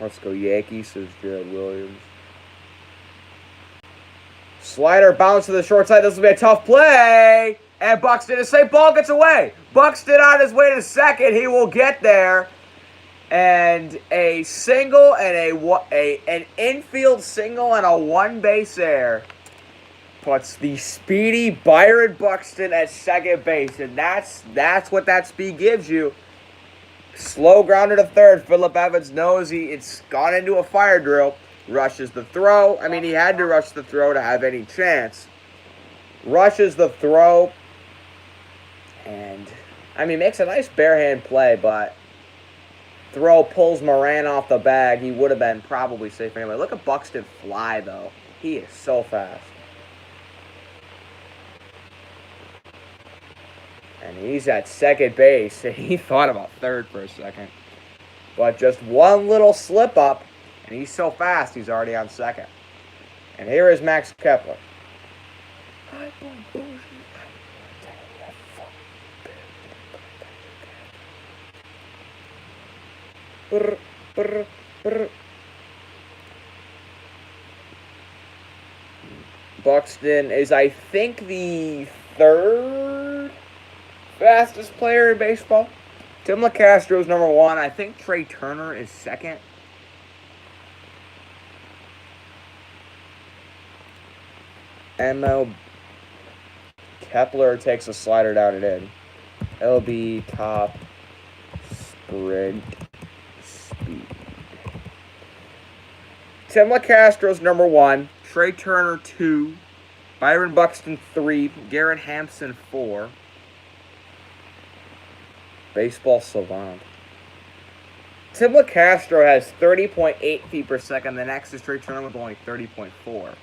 Let's go Yankees, says Jared Williams. Slider bounce to the short side. This will be a tough play. And Buxton is safe. Ball gets away. Buxton on his way to second. He will get there. And a single and an infield single and a one-base error puts the speedy Byron Buxton at second base. And that's what that speed gives you. Slow grounder to third. Phillip Evans knows it's gone into a fire drill. Rushes the throw. I mean, he had to rush the throw to have any chance. Rushes the throw. And, I mean, makes a nice barehand play, but throw pulls Moran off the bag. He would have been probably safe anyway. Look at Buxton fly, though. He is so fast. And he's at second base. He thought about third for a second. But just one little slip up, and he's so fast, he's already on second. And here is Max Kepler. Brr, brr, brr. Buxton is, I think, the third fastest player in baseball. Tim LeCastro is number 1. I think Trey Turner is second. ML Kepler takes a slider down and in. LB top sprint speed. Tim LeCastro's number 1. Trey Turner 2. Byron Buxton 3. Garrett Hampson 4. Baseball savant. Tim LeCastro has 30.8 feet per second. The next is Trey Turner with only 30.4.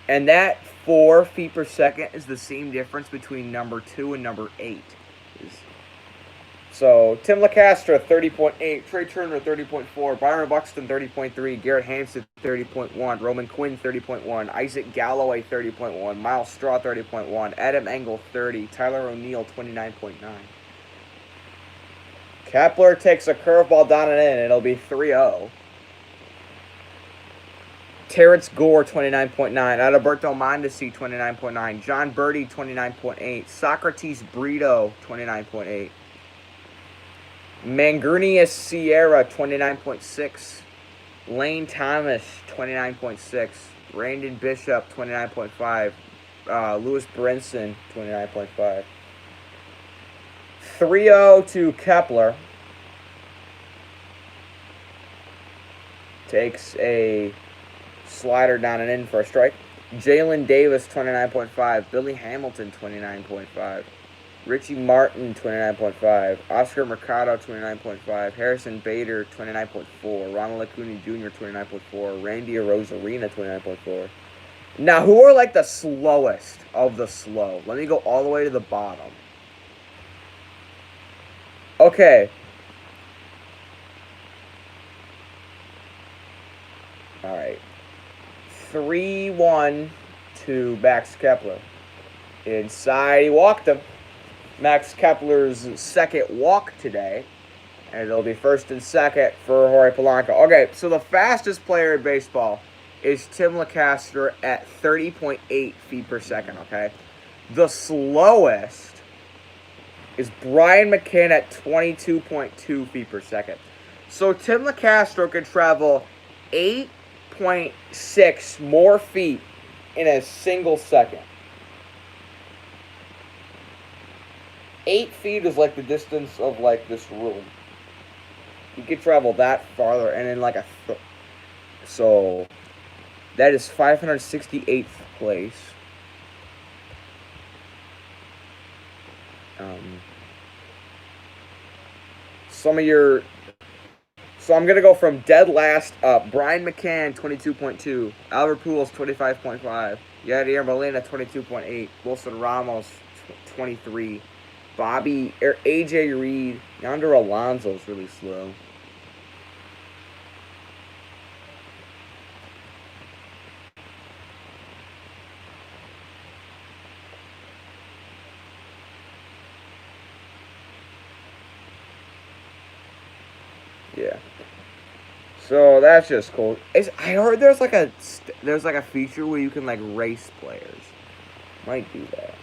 And that 4 feet per second is the same difference between number 2 and number 8. So, Tim LeCastro, 30.8. Trey Turner, 30.4. Byron Buxton, 30.3. Garrett Hampson, 30.1. Roman Quinn, 30.1. Isaac Galloway, 30.1. Miles Straw, 30.1. Adam Engel, 30. Tyler O'Neill, 29.9. Kepler takes a curveball down and in. It'll be 3-0. Terrence Gore, 29.9. Adalberto Mondesi, 29.9. John Birdie, 29.8. Socrates Brito, 29.8. Mangrunius Sierra, 29.6. Lane Thomas, 29.6. Brandon Bishop, 29.5. Lewis Brinson, 29.5. 3-0 to Kepler. Takes a slider down and in for a strike. Jalen Davis, 29.5. Billy Hamilton, 29.5. Richie Martin, 29.5. Oscar Mercado, 29.5. Harrison Bader, 29.4. Ronald Acuna Jr., 29.4. Randy Arozarena, 29.4. Now, who are like the slowest of the slow? Let me go all the way to the bottom. Okay. All right. 3-1 to Max Kepler. Inside, he walked him. Max Kepler's second walk today. And it'll be first and second for Jorge Polanco. Okay, so the fastest player in baseball is Tim LeCastro at 30.8 feet per second, okay? The slowest is Brian McCann at 22.2 feet per second. So Tim LeCastro can travel 8.6 more feet in a single second. 8 feet is like the distance of like this room. You could travel that farther and in like So that is 568th place. Some of your. So I'm going to go from dead last up. Brian McCann, 22.2. Albert Pujols, 25.5. Yadier Molina, 22.8. Wilson Ramos, 23. AJ Reed. Yonder Alonso's really slow. Yeah. So that's just cool. I heard there's like a feature where you can like race players. Might do that.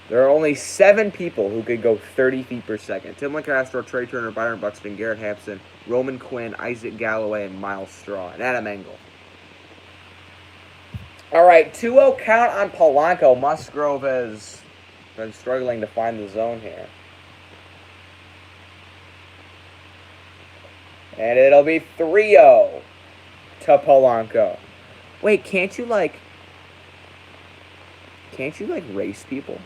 There are only 7 people who could go 30 feet per second. Tim LeCastro, Trey Turner, Byron Buxton, Garrett Hampson, Roman Quinn, Isaac Galloway, and Miles Straw, and Adam Engel. All right, 2-0 count on Polanco. Musgrove has been struggling to find the zone here. And it'll be 3-0 to Polanco. Wait, can't you race people?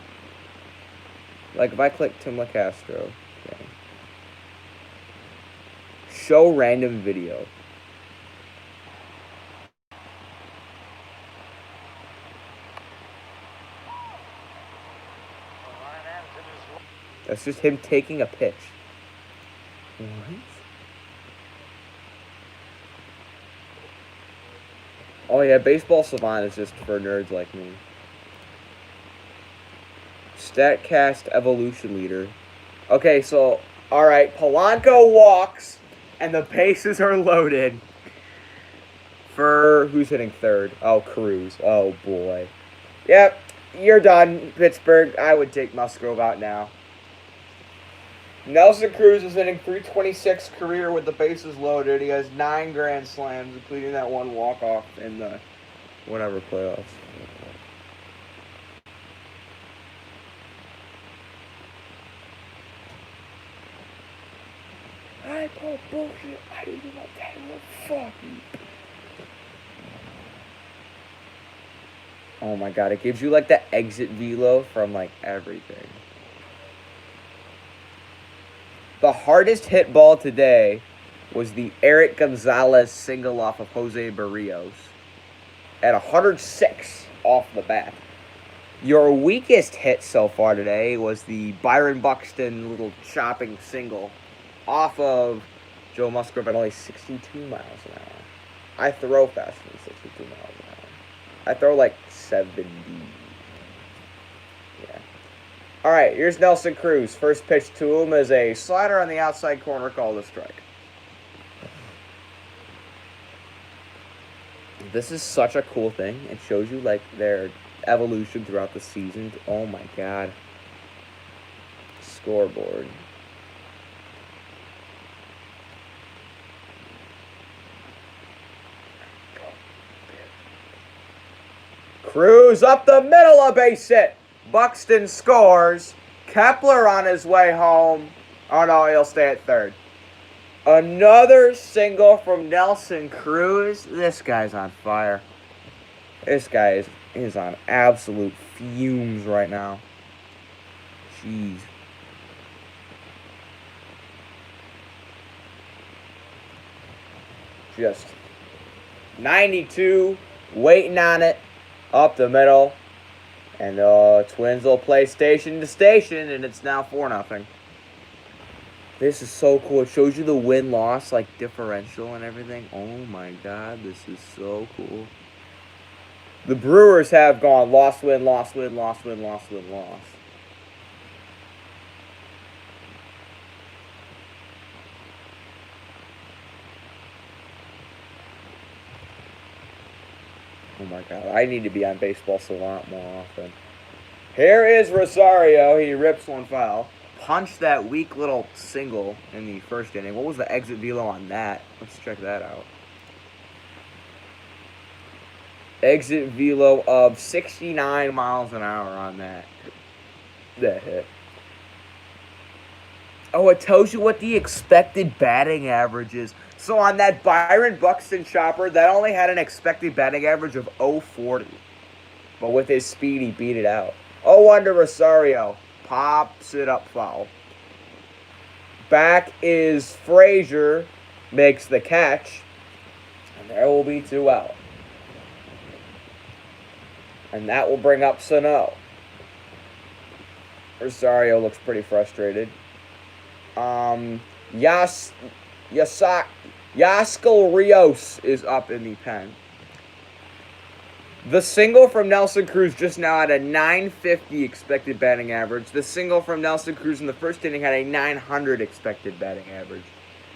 Like if I click Tim LeCastro, okay. Show random video. That's just him taking a pitch. What? Oh yeah, Baseball Savant is just for nerds like me. StatCast Evolution Leader. Okay, so, alright, Polanco walks, and the bases are loaded. For, who's hitting third? Oh, Cruz. Oh, boy. Yep, you're done, Pittsburgh. I would take Musgrove out now. Nelson Cruz is hitting .326 career with the bases loaded. He has 9 grand slams, including that one walk-off in the whatever playoffs. I call bullshit. I didn't know that was fucking. Oh my god, it gives you like the exit velo from like everything. The hardest hit ball today was the Eric Gonzalez single off of Jose Barrios at 106 off the bat. Your weakest hit so far today was the Byron Buxton little chopping single off of Joe Musgrove at only 62 miles an hour. I throw faster than 62 miles an hour. I throw like 70. Yeah. All right, here's Nelson Cruz. First pitch to him is a slider on the outside corner called a strike. This is such a cool thing. It shows you like their evolution throughout the season. Oh my god. Scoreboard. Cruz up the middle, a base hit. Buxton scores. Kepler on his way home. Oh no, he'll stay at third. Another single from Nelson Cruz. This guy's on fire. This guy is on absolute fumes right now. Jeez. Just 92, waiting on it, up the middle. And the Twins will play station to station, and it's now 4-0. This is so cool. It shows you the win-loss, like, differential and everything. Oh, my God. This is so cool. The Brewers have gone loss, win, loss, win, loss, win, loss, win, loss. Oh, my God. I need to be on Baseball Savant more often. Here is Rosario. He rips one foul. Punched that weak little single in the first inning. What was the exit velo on that? Let's check that out. Exit velo of 69 miles an hour on that hit. Oh, it tells you what the expected batting average is. So on that Byron Buxton chopper, that only had an expected batting average of 040. But with his speed, he beat it out. 0-1 to Rosario. Pops it up foul. Back is Frazier. Makes the catch. And there will be 2 out. And that will bring up Sano. Rosario looks pretty frustrated. Yaskel Rios is up in the pen. The single from Nelson Cruz just now had a 950 expected batting average. The single from Nelson Cruz in the first inning had a 900 expected batting average.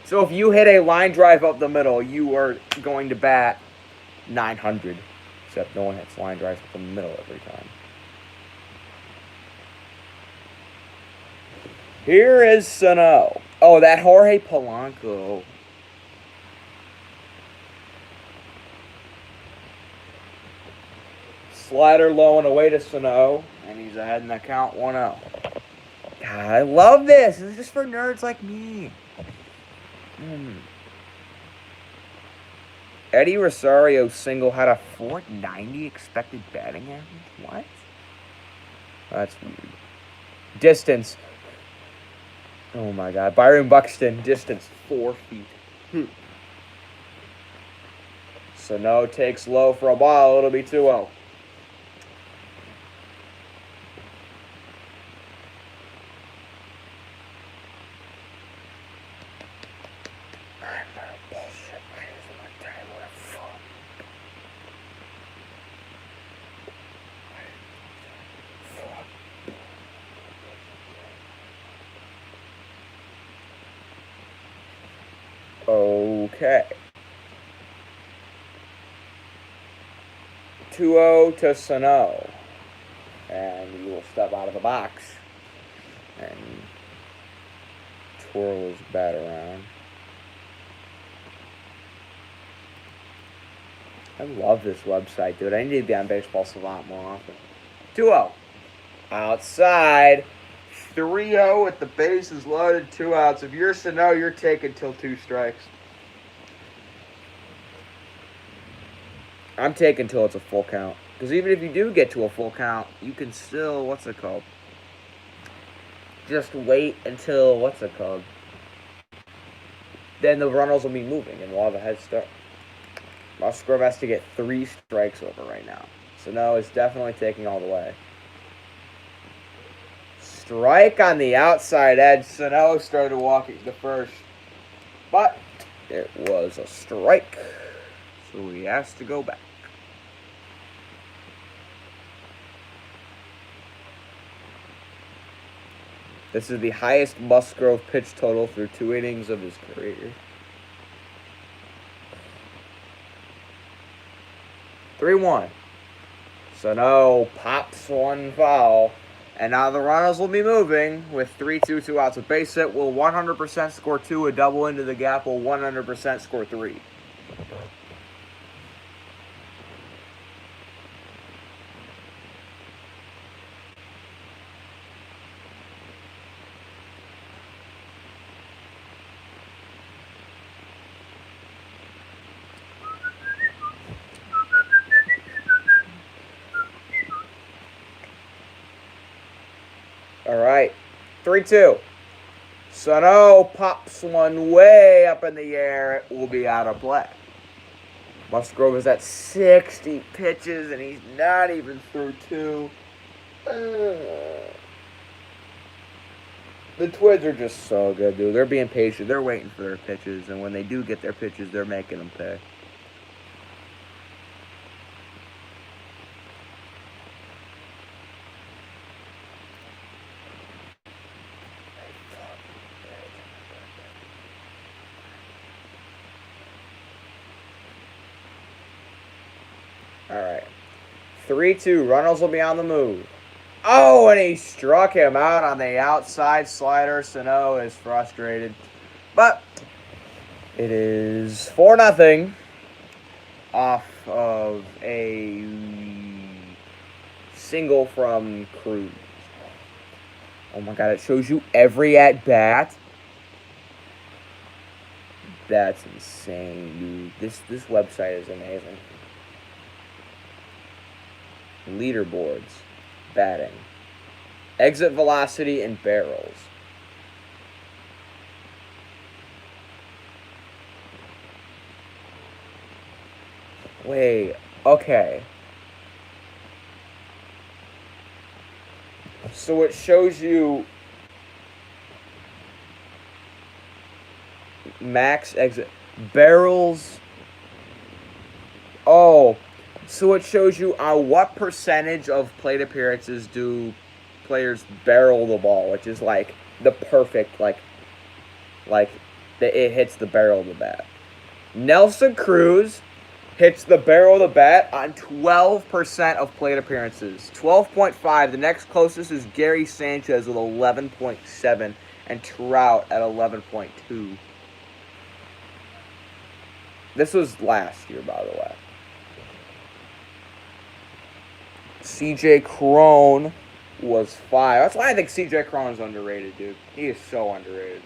So if you hit a line drive up the middle, you are going to bat 900. Except no one hits line drives up the middle every time. Here is Sano. Oh, that Jorge Polanco. Slider low and away to Sano. And he's ahead in the count 1-0. God, I love this. This is just for nerds like me. Eddie Rosario's single had a 490 expected batting average? What? That's weird. Distance. Oh my god. Byron Buxton, distance 4 feet. Sano takes low for a ball. It'll be 2-0. Okay. 2-0 to Sano. And he will step out of the box and twirl his bat around. I love this website, dude. I need to be on Baseball Savant more often. 2-0. Outside. 3-0 with the bases loaded, 2 outs. If you're Sano, you're taking till 2 strikes. I'm taking till it's a full count. Because even if you do get to a full count, you can still, just wait until, then the runners will be moving and we'll have a head start. Musgrove has to get 3 strikes over right now. Sano is definitely taking all the way. Strike on the outside edge. Sano started walking to first. But it was a strike. So he has to go back. This is the highest Musgrove pitch total through 2 innings of his career. 3-1. Sano pops 1 foul. And now the runners will be moving with 3-2, 2 outs. A base hit will 100% score 2. A double into the gap will 100% score 3. All right, 3-2. Sano pops 1 way up in the air. It will be out of play. Musgrove is at 60 pitches, and he's not even through 2. The Twins are just so good, dude. They're being patient. They're waiting for their pitches, and when they do get their pitches, they're making them pay. All right. 3-2. Runnels will be on the move. Oh, and he struck him out on the outside slider. Sano is frustrated. But it is 4-0 off of a single from Cruz. Oh my god, it shows you every at-bat. That's insane, dude. This website is amazing. Leaderboards, batting, exit velocity, and barrels. Wait, okay. So it shows you max exit barrels. Oh, so it shows you what percentage of plate appearances do players barrel the ball, which is like the perfect like it hits the barrel of the bat. Nelson Cruz hits the barrel of the bat on 12% of plate appearances. 12.5. The next closest is Gary Sanchez with 11.7 and Trout at 11.2. This was last year, by the way. CJ Cron was 5. That's why I think CJ Cron is underrated, dude. He is so underrated.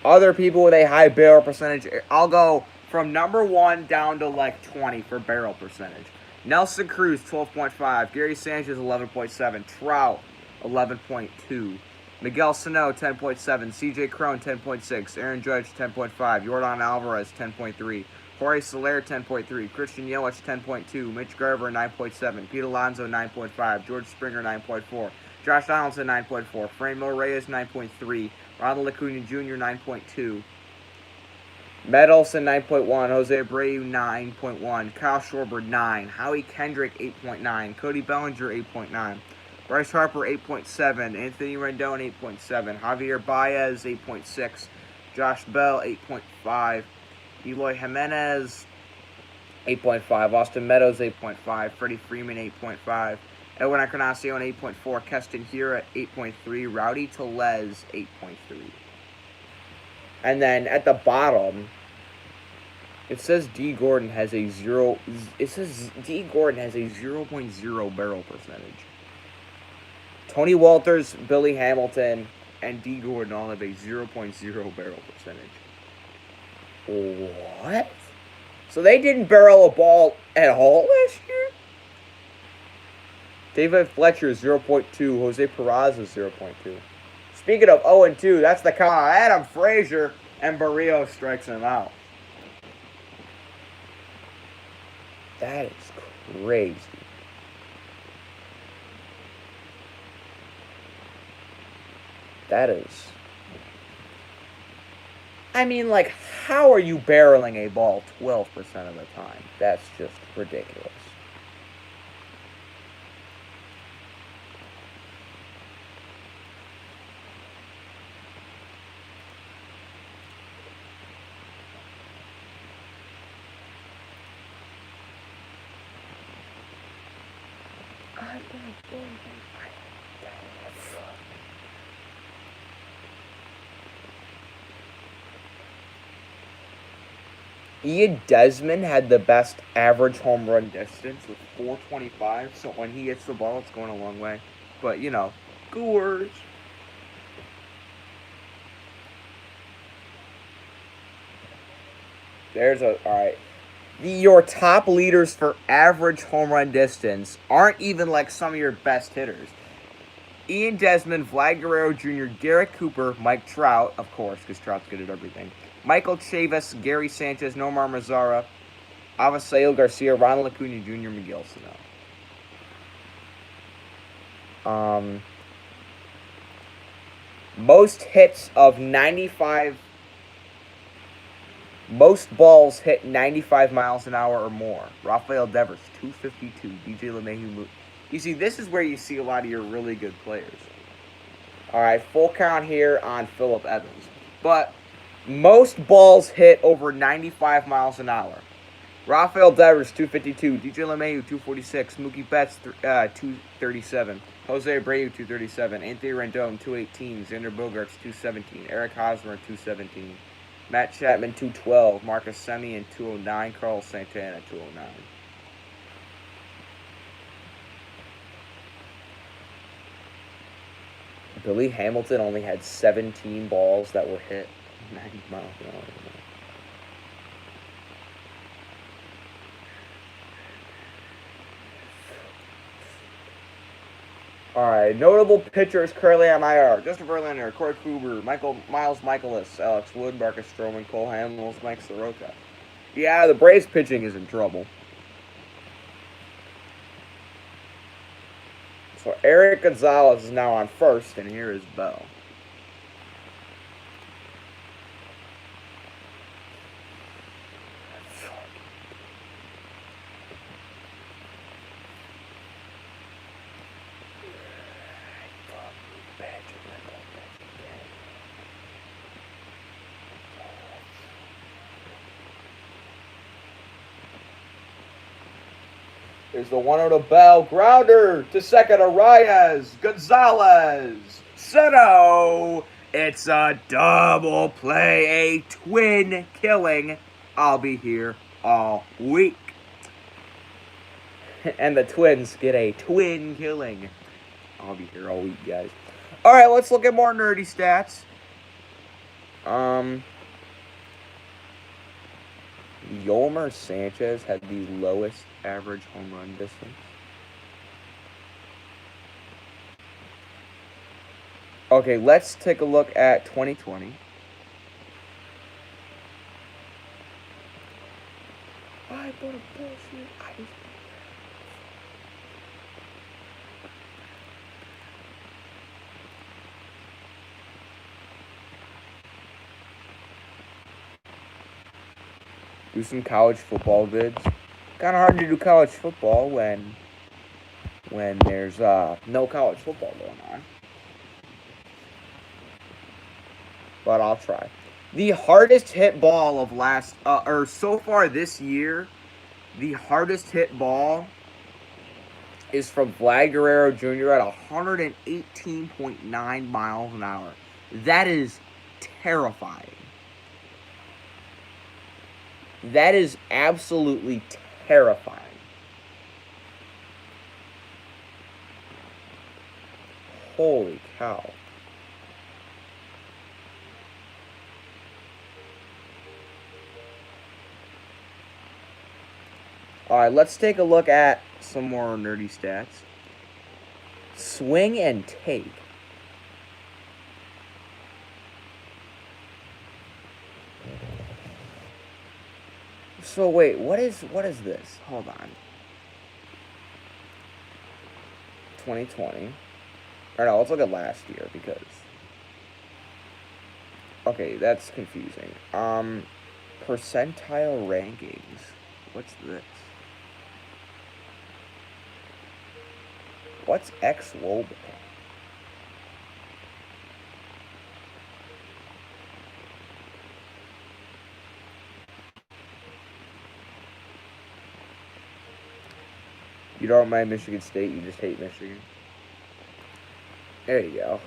Other people with a high barrel percentage, I'll go from number 1 down to like 20 for barrel percentage. Nelson Cruz, 12.5. Gary Sanchez, 11.7. Trout, 11.2. Miguel Sano, 10.7. CJ Cron, 10.6. Aaron Judge, 10.5. Yordan Alvarez, 10.3. Jorge Soler, 10.3. Christian Yelich, 10.2. Mitch Garver, 9.7. Pete Alonso, 9.5. George Springer, 9.4. Josh Donaldson, 9.4. Franmil Reyes, 9.3. Ronald Acuna Jr., 9.2. Matt Olson, 9.1. Jose Abreu, 9.1. Kyle Schwarber, 9. Howie Kendrick, 8.9. Cody Bellinger, 8.9. Bryce Harper, 8.7. Anthony Rendon, 8.7. Javier Baez, 8.6. Josh Bell, 8.5. Eloy Jimenez, 8.5. Austin Meadows, 8.5. Freddie Freeman, 8.5. Edwin Encarnacion, 8.4. Keston Hiura, 8.3. Rowdy Tellez, 8.3. And then at the bottom, it says D. Gordon has a 0.0 barrel percentage. Tony Walters, Billy Hamilton, and D. Gordon all have a 0.0 barrel percentage. What? So they didn't barrel a ball at all last year? David Fletcher, 0.2. Jose Peraza, 0.2. Speaking of 0-2, that's the count. Adam Frazier and Barrios strikes him out. That is crazy. That is... I mean, like, how are you barreling a ball 12% of the time? That's just ridiculous. Ian Desmond had the best average home run distance with 425. So when he hits the ball, it's going a long way. But, you know, Coors. Alright. Your top leaders for average home run distance aren't even like some of your best hitters. Ian Desmond, Vlad Guerrero Jr., Garrett Cooper, Mike Trout, of course, because Trout's good at everything. Michael Chavis, Gary Sanchez, Nomar Mazara, Avisail Garcia, Ronald Acuna Jr., Miguel Sano. Most hits of 95. Most balls hit 95 miles an hour or more. Rafael Devers, 252. DJ LeMahieu. You see, this is where you see a lot of your really good players. All right, full count here on Phillip Evans. But most balls hit over 95 miles an hour. Rafael Devers, 252. DJ LeMahieu, 246. Mookie Betts, 237. Jose Abreu, 237. Anthony Rendon, 218. Xander Bogaerts, 217. Eric Hosmer, 217. Matt Chapman, 212. Marcus Semien, 209. Carlos Santana, 209. Billy Hamilton only had 17 balls that were hit 90 miles an hour. All right, notable pitchers currently on IR: Justin Verlander, Corey Kluber, Miles Michaelis, Alex Wood, Marcus Stroman, Cole Hamels, Mike Soroka. Yeah, the Braves pitching is in trouble. So Eric Gonzalez is now on first, and here is Bell. There's the 1-0 Bell. Grounder to second, Arias. Gonzalez. Soto. It's a double play. A twin killing. I'll be here all week. And the Twins get a twin killing. I'll be here all week, guys. All right, let's look at more nerdy stats. Yolmer Sanchez had the lowest average home run distance. Okay, let's take a look at 2020. I bought a bullshit. Do some college football vids. Kind of hard to do college football when there's no college football going on. But I'll try. The hardest hit ball of so far this year, the hardest hit ball is from Vlad Guerrero Jr. at 118.9 miles an hour. That is terrifying. That is absolutely terrifying. Holy cow. Alright, let's take a look at some more nerdy stats. Swing and take. So wait, what is this? Hold on. 2020. Or no, let's look at last year because... Okay, that's confusing. Percentile rankings. What's this? What's xwOBA? You don't mind Michigan State, you just hate Michigan. There you go.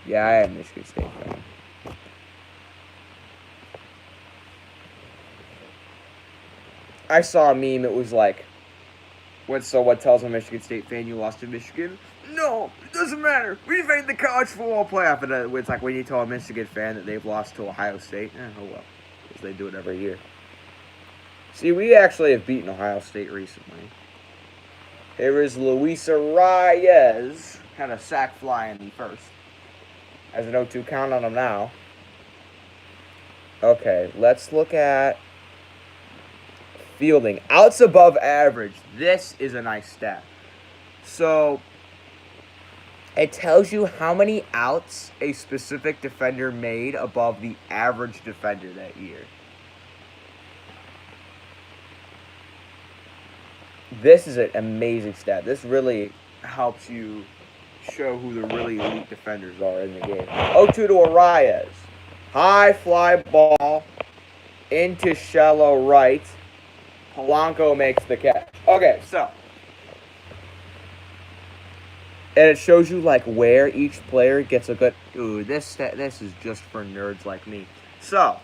Yeah, I am a Michigan State fan. I saw a meme, it was like, what tells a Michigan State fan you lost to Michigan? No, it doesn't matter. We've made the college football playoff. And it's like when you tell a Michigan fan that they've lost to Ohio State. Oh well, because they do it every year. See, we actually have beaten Ohio State recently. Here is Luis Arias. Had a sack fly in the first. As an 0-2 count on him now. Okay, let's look at fielding. Outs above average. This is a nice stat. So, it tells you how many outs a specific defender made above the average defender that year. This is an amazing stat. This really helps you show who the really elite defenders are in the game. 0-2 to Arias. High fly ball into shallow right. Polanco makes the catch. Okay, so. And it shows you, like, where each player gets a good... Ooh, this is just for nerds like me. So.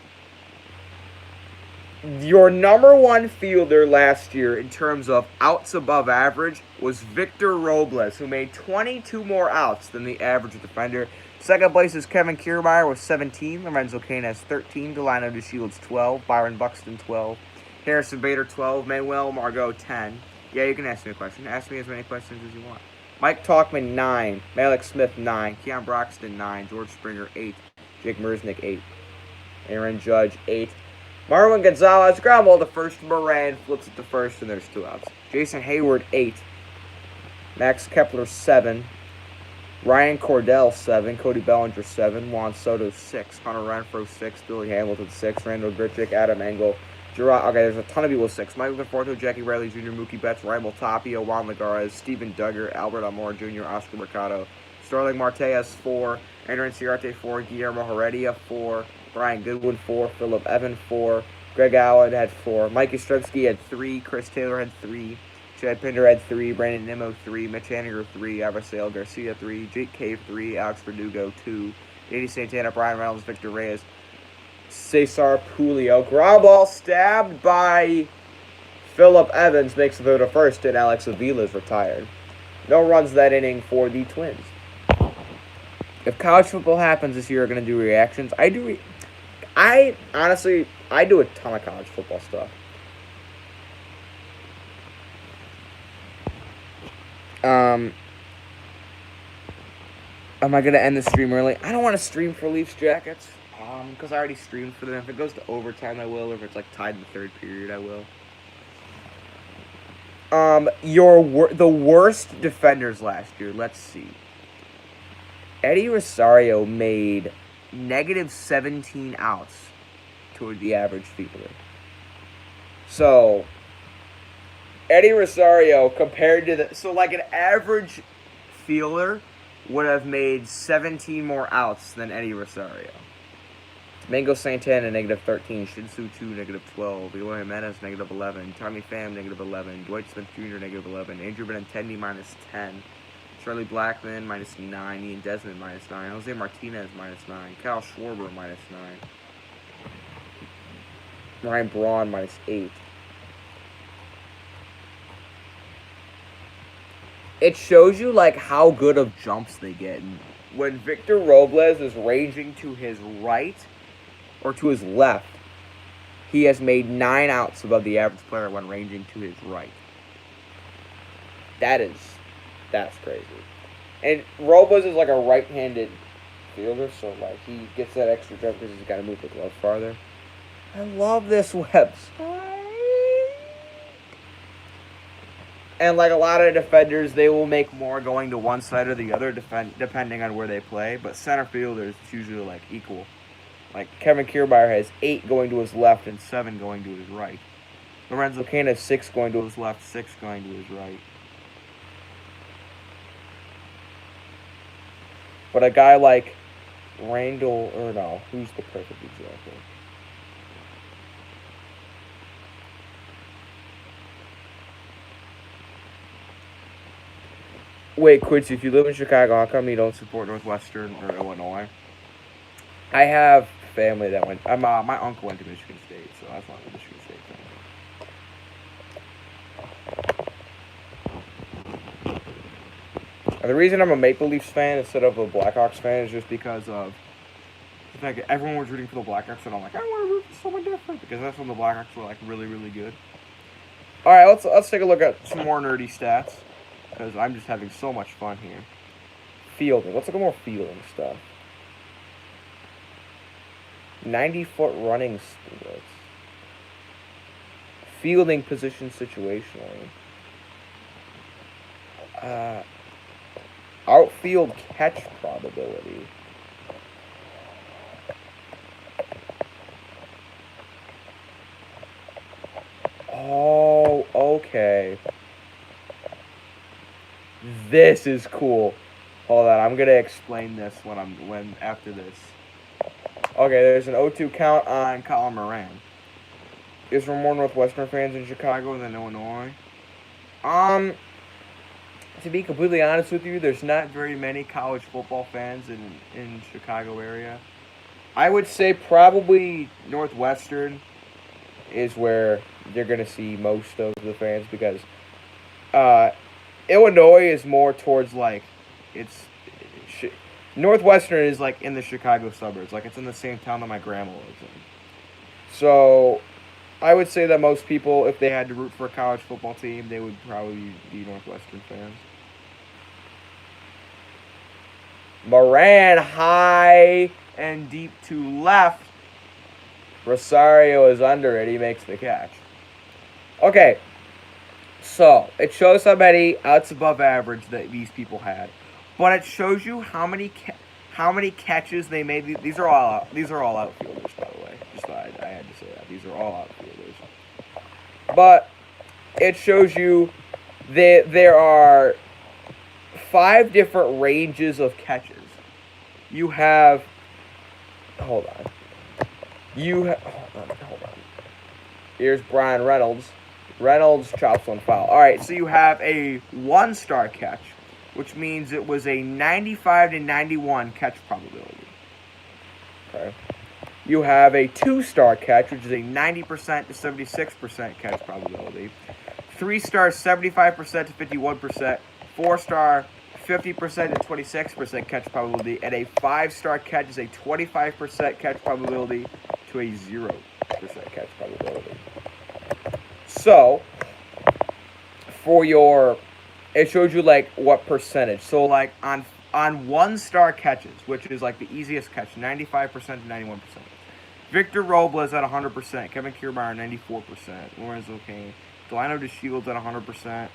Your number one fielder last year in terms of outs above average was Victor Robles, who made 22 more outs than the average defender. Second place is Kevin Kiermaier with 17. Lorenzo Cain has 13. Delino DeShields 12. Byron Buxton 12. Harrison Bader 12. Manuel Margot 10. Yeah, you can ask me a question. Ask me as many questions as you want. Mike Talkman 9. Malik Smith 9. Keon Broxton 9. George Springer 8. Jake Merznick 8. Aaron Judge 8. Marwin Gonzalez, ground ball to first. Moran flips it to first, and there's 2 outs. Jason Hayward, 8. Max Kepler, 7. Ryan Cordell, 7. Cody Bellinger, 7. Juan Soto, 6. Hunter Renfroe, 6. Billy Hamilton, 6. Randall Grichuk, Adam Engel. Gerard, okay, there's a ton of people with 6. Michael Conforto, Jackie Riley Jr., Mookie Betts, Raimel Tapia, Juan Lagares, Steven Duggar, Albert Almora Jr., Oscar Mercado. Starling Marte, 4. Andrew Ciarte, 4. Guillermo Heredia, 4. Brian Goodwin, 4. Phillip Evans, 4. Greg Allen had 4. Mike Yastrzemski had 3. Chris Taylor had 3. Chad Pinder had 3. Brandon Nimmo, 3. Mitch Haniger, 3. Abrasale Garcia, 3. Jake Cave, 3. Alex Verdugo, 2. JD Santana, Brian Reynolds, Victor Reyes, Cesar Pulio. Ground ball stabbed by Phillip Evans makes it to first, and Alex Avila is retired. No runs that inning for the Twins. If college football happens this year, we're going to do reactions. I honestly do a ton of college football stuff. Am I going to end the stream early? I don't want to stream for Leafs Jackets. Because I already streamed for them. If it goes to overtime, I will. Or if it's like tied in the third period, I will. The worst defenders last year. Let's see. Eddie Rosario made negative 17 outs toward the average fielder. So, Eddie Rosario compared to like an average fielder would have made 17 more outs than Eddie Rosario. Mango Santana, negative 13. Shinsu 2, negative 12. Eloy Jimenez, negative 11. Tommy Pham, negative 11. Dwight Smith Jr., negative 11. Andrew Benintendi, minus 10. Charlie Blackmon, minus 9. Ian Desmond, minus 9. Jose Martinez, minus 9. Kyle Schwarber, minus 9. Ryan Braun, minus 8. It shows you, like, how good of jumps they get. When Victor Robles is ranging to his right or to his left, he has made 9 outs above the average player when ranging to his right. That's crazy. And Robles is like a right-handed fielder, so like he gets that extra jump because he's got to move the glove farther. I love this website. And like a lot of defenders, they will make more going to one side or the other, depending on where they play. But center fielders, it's usually like equal. Like Kevin Kiermaier has 8 going to his left and 7 going to his right. Lorenzo Cain has 6 going to his left, 6 going to his right. But a guy like Randall, or no, who's the perfect example? Wait, Quincy, if you live in Chicago, how come you don't support Northwestern or Illinois? I have family that went, my uncle went to Michigan State, so that's why I'm a Michigan State fan. The reason I'm a Maple Leafs fan instead of a Blackhawks fan is just because of the fact that everyone was rooting for the Blackhawks, and I'm like, I want to root for someone different, because that's when the Blackhawks were like really, really good. All right, let's take a look at some more nerdy stats, because I'm just having so much fun here. Fielding. Let's look at more fielding stuff. 90-foot running splits. Fielding position situationally. Outfield catch probability. Oh, okay. This is cool. Hold on, I'm gonna explain this after this. Okay, there's an 0-2 count on Colin Moran. Is there more Northwestern fans in Chicago than Illinois? To be completely honest with you, there's not very many college football fans in Chicago area. I would say probably Northwestern is where you're going to see most of the fans because uh, Illinois is more towards like it's Northwestern is like in the Chicago suburbs, like it's in the same town that my grandma lives in. So I would say that most people, if they had to root for a college football team, they would probably be Northwestern fans. Moran high and deep to left. Rosario is under it. He makes the catch. Okay, so it shows how many outs above average that these people had, but it shows you how many catches they made. These are all outfielders, by the way. Just I had to say that these are all outfielders. But it shows you that there are 5 different ranges of catches. You have. Hold on. Hold on. Here's Brian Reynolds. Reynolds chops one foul. All right, so you have a 1-star catch, which means it was a 95 to 91 catch probability. Okay. You have a 2-star catch, which is a 90% to 76% catch probability. 3-star, 75% to 51%. 4-star, 50% to 26% catch probability. And a 5-star catch is a 25% catch probability to a 0% catch probability. So, it shows you like what percentage. So like on 1-star catches, which is like the easiest catch, 95% to 91%. Victor Robles at 100%, Kevin Kiermaier 94%, Lorenzo Cain, Delano DeShields at 100%,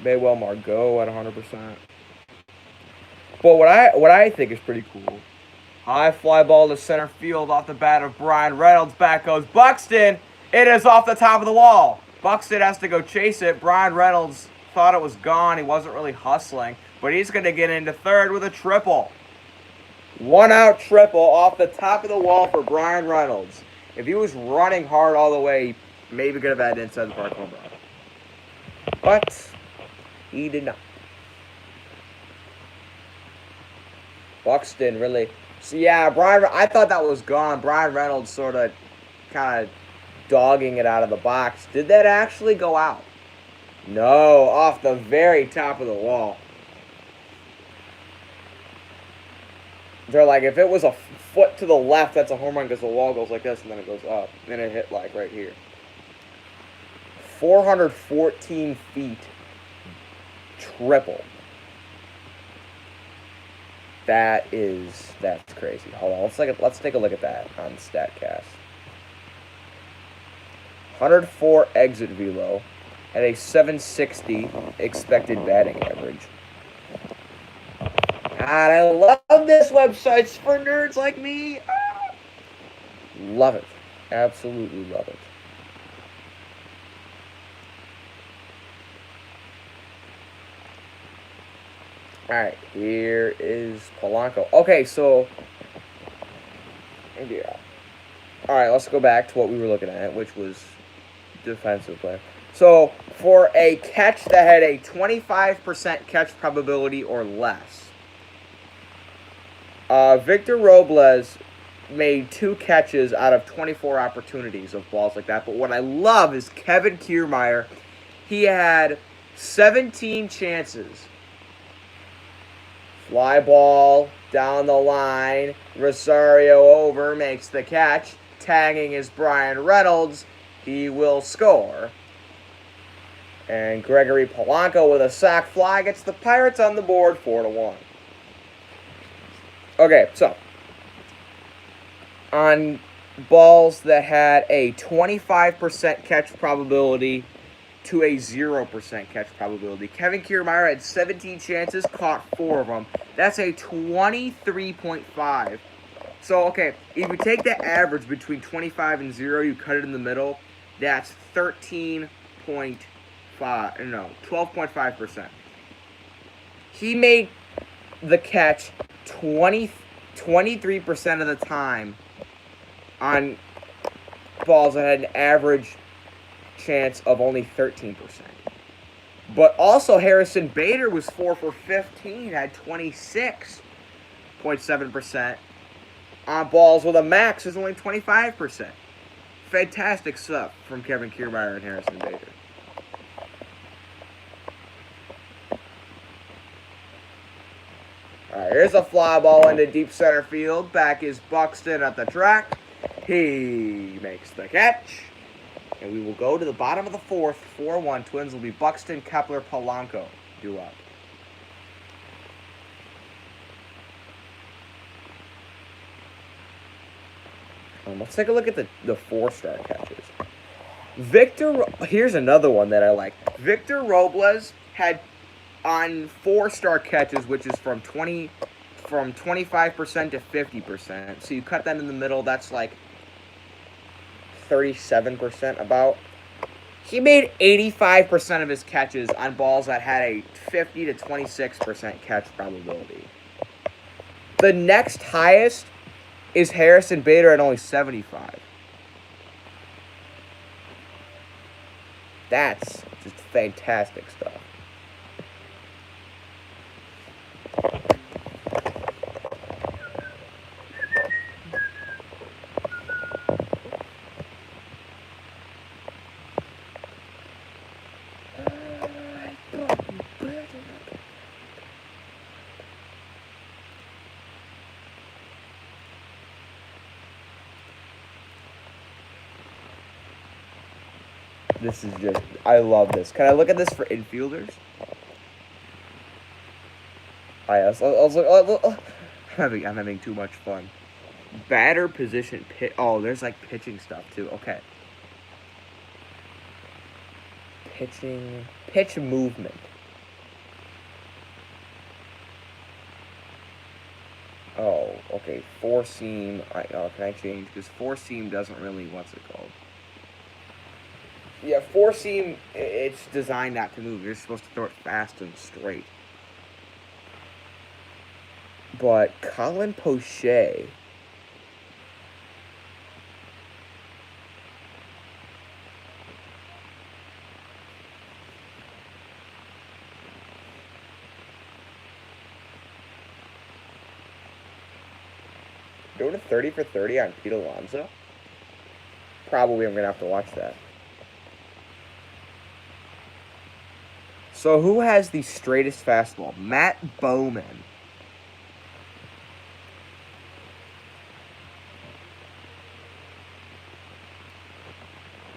Manuel Margot at 100%. But what I think is pretty cool, high fly ball to center field off the bat of Brian Reynolds. Back goes Buxton. It is off the top of the wall. Buxton has to go chase it. Brian Reynolds thought it was gone. He wasn't really hustling, but he's going to get into third with a triple. 1-out triple off the top of the wall for Brian Reynolds. If he was running hard all the way, he maybe could have had inside the park home run. But he did not. Buxton really. So yeah, I thought that was gone. Brian Reynolds sort of kind of dogging it out of the box. Did that actually go out? No, off the very top of the wall. They're like, if it was a foot to the left, that's a home run because the wall goes like this and then it goes up. And then it hit like right here. 414 feet. Triple. That's crazy. Hold on, let's take a look at that on StatCast. 104 exit velo at a 760 expected batting average. God, I love this website. It's for nerds like me. Love it. Absolutely love it. Alright, here is Polanco. Okay, so yeah. Alright, let's go back to what we were looking at, which was defensive play. So, for a catch that had a 25% catch probability or less, Victor Robles made 2 catches out of 24 opportunities of balls like that. But what I love is Kevin Kiermaier. He had 17 chances. Fly ball down the line. Rosario over, makes the catch. Tagging is Brian Reynolds. He will score. And Gregory Polanco with a sac fly gets the Pirates on the board 4-1. Okay, so on balls that had a 25% catch probability to a 0% catch probability, Kevin Kiermaier had 17 chances, caught 4 of them. That's a 23.5. So, okay, if you take the average between 25 and 0, you cut it in the middle, that's 12.5%. He made the catch 23% of the time on balls that had an average chance of only 13%. But also Harrison Bader was 4 for 15, had 26.7%. On balls with a max is only 25%. Fantastic stuff from Kevin Kiermaier and Harrison Bader. Alright, here's a fly ball into deep center field. Back is Buxton at the track. He makes the catch. And we will go to the bottom of the fourth. 4-1. Twins will be Buxton, Kepler, Polanco due up. Let's take a look at the 4-star catches. Here's another one that I like. Victor Robles had on 4-star catches, which is from 25% to 50%. So you cut that in the middle, that's like 37% about. He made 85% of his catches on balls that had a 50 to 26% catch probability. The next highest is Harrison Bader at only 75. That's just fantastic stuff. This is just, I love this. Can I look at this for infielders? I'm having too much fun. Batter position, there's like pitching stuff too. Okay. Pitch movement. Oh, okay. 4-seam. Can I change? Because 4-seam doesn't really, what's it called? Yeah, 4-seam, it's designed not to move. You're supposed to throw it fast and straight. But Colin Poche, doing a 30 for 30 on Pete Alonso? Probably I'm going to have to watch that. So who has the straightest fastball? Matt Bowman.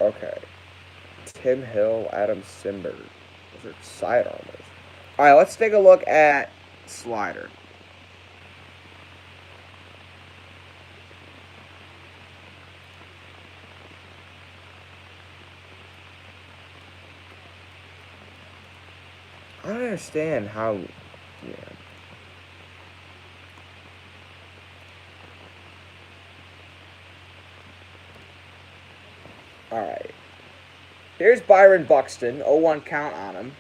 Okay. Tim Hill, Adam Simber. Those are sidearmers. Alright, let's take a look at slider. I don't understand how, yeah. Alright. Here's Byron Buxton, 0-1 count on him.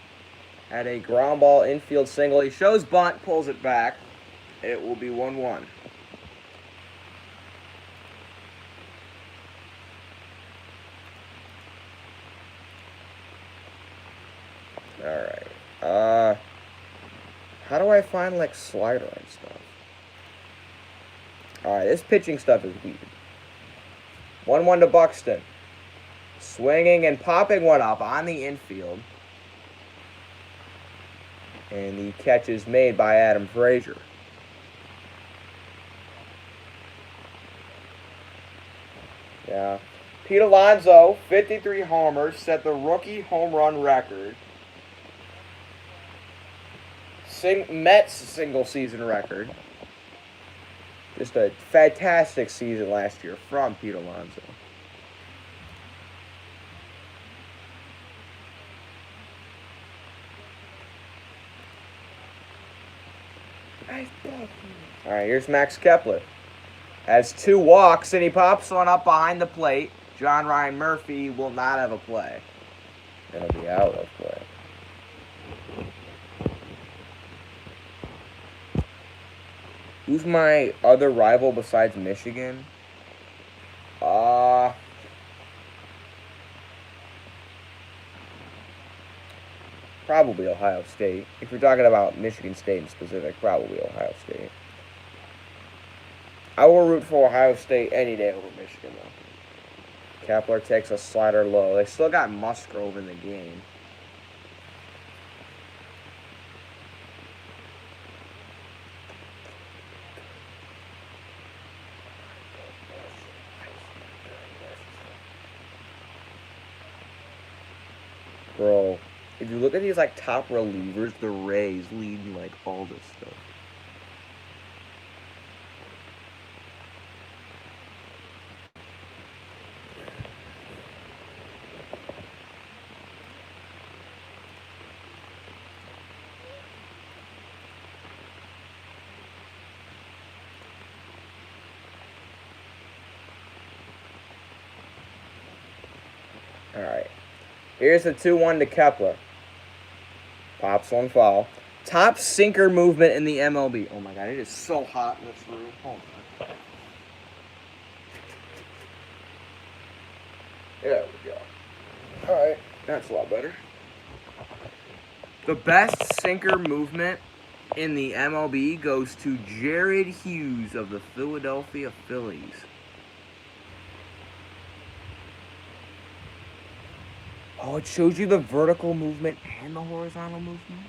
Had a ground ball infield single. He shows bunt, pulls it back. It will be 1-1. Alright. How do I find, like, slider and stuff? Alright, this pitching stuff is weird. 1-1 to Buxton. Swinging and popping one up on the infield. And the catch is made by Adam Frazier. Yeah. Pete Alonso, 53 homers, set the rookie home run record. Mets single season record. Just a fantastic season last year from Pete Alonso. Alright, here's Max Kepler. Has 2 walks, and he pops one up behind the plate. John Ryan Murphy will not have a play. It'll be out of play. Who's my other rival besides Michigan? Probably Ohio State. If you're talking about Michigan State in specific, probably Ohio State. I will root for Ohio State any day over Michigan, though. Kepler takes a slider low. They still got Musgrove in the game. Bro, if you look at these like top relievers, the Rays lead like all this stuff. Alright. Here's the 2-1 to Kepler. Pops one foul. Top sinker movement in the MLB. Oh my god, it is so hot in this room. Hold on. There we go. Alright, that's a lot better. The best sinker movement in the MLB goes to Jared Hughes of the Philadelphia Phillies. Oh, it shows you the vertical movement and the horizontal movement?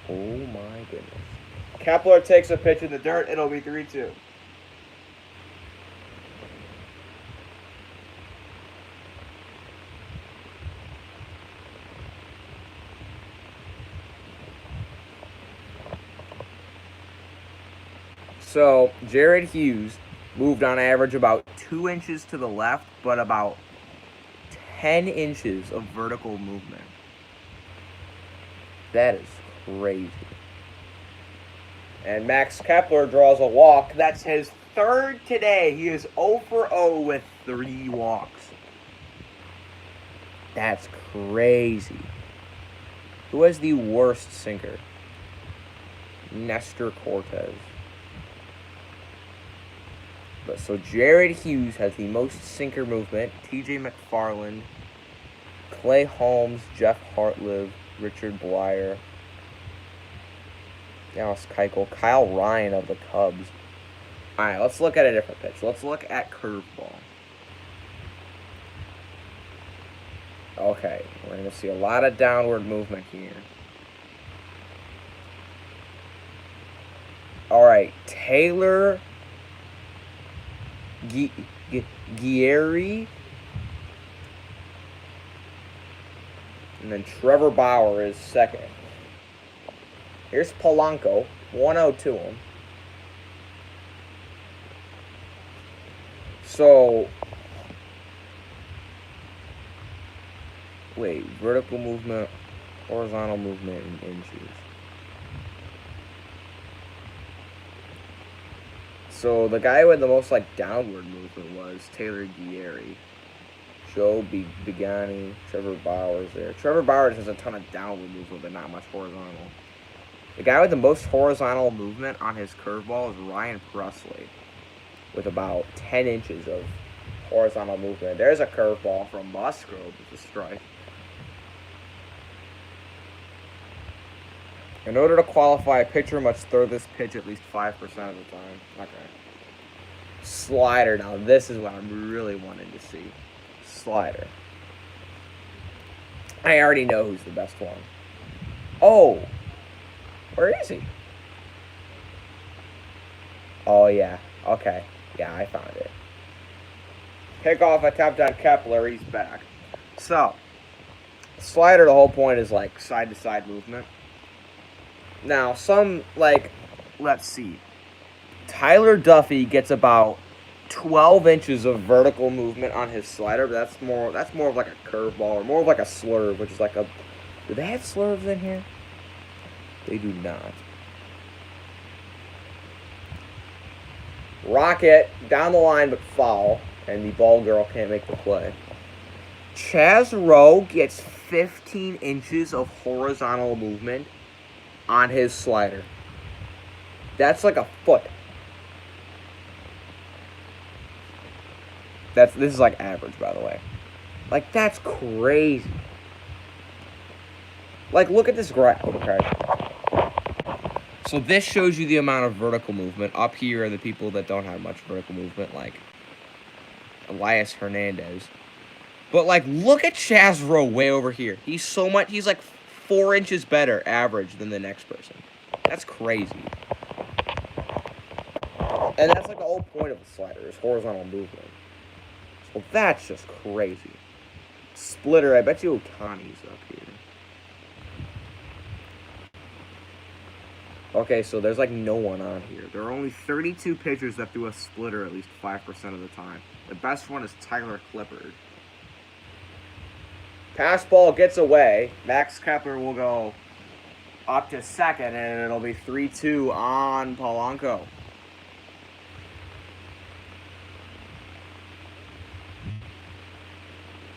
Oh my goodness. Kepler takes a pitch in the dirt. It'll be 3-2. So, Jared Hughes moved on average about 2 inches to the left, but about 10 inches of vertical movement. That is crazy. And Max Kepler draws a walk. That's his third today. He is 0 for 0 with 3 walks. That's crazy. Who has the worst sinker? Nestor Cortez. But so Jared Hughes has the most sinker movement. TJ McFarland, Clay Holmes, Jeff Hartliff, Richard Blyer, Dallas Keuchel, Kyle Ryan of the Cubs. Alright, let's look at a different pitch. Let's look at curveball. Okay, we're going to see a lot of downward movement here. Alright, Taylor Guerrieri. And then Trevor Bauer is second. Here's Polanco, 1-0 to him. So, wait, vertical movement, horizontal movement in inches. So the guy with the most like downward movement was Taylor Guerrieri. Joe Bigani, Trevor Bauer's there. Trevor Bauer has a ton of downward movement, but not much horizontal. The guy with the most horizontal movement on his curveball is Ryan Presley, with about 10 inches of horizontal movement. There's a curveball from Musgrove with a strike. In order to qualify, a pitcher must throw this pitch at least 5% of the time. Okay. Slider. Now, this is what I'm really wanting to see. Slider. I already know who's the best one. Oh. Where is he? Oh, yeah. Okay. Yeah, I found it. Pickoff attempt on Kepler. He's back. So, slider, the whole point is like side-to-side movement. Now, let's see. Tyler Duffy gets about 12 inches of vertical movement on his slider, but that's more of like a curveball, or more of like a slurve, which is like a... Do they have slurves in here? They do not. Rocket, down the line, but foul, and the ball girl can't make the play. Chaz Rowe gets 15 inches of horizontal movement on his slider. That's like a foot. This is like average, by the way. Like, that's crazy. Like, look at this graph, okay? So this shows you the amount of vertical movement. Up here are the people that don't have much vertical movement, like Elias Hernandez. But, like, look at Chaz Rowe way over here. He's like 4 inches better average than the next person. That's crazy. And that's like the whole point of the slider, is horizontal movement. So that's just crazy. Splitter, I bet you Ohtani's up here. Okay, so there's like no one on here. There are only 32 pitchers that do a splitter at least 5% of the time. The best one is Tyler Clippard. Pass ball gets away. Max Kepler will go up to second, and it'll be 3-2 on Polanco.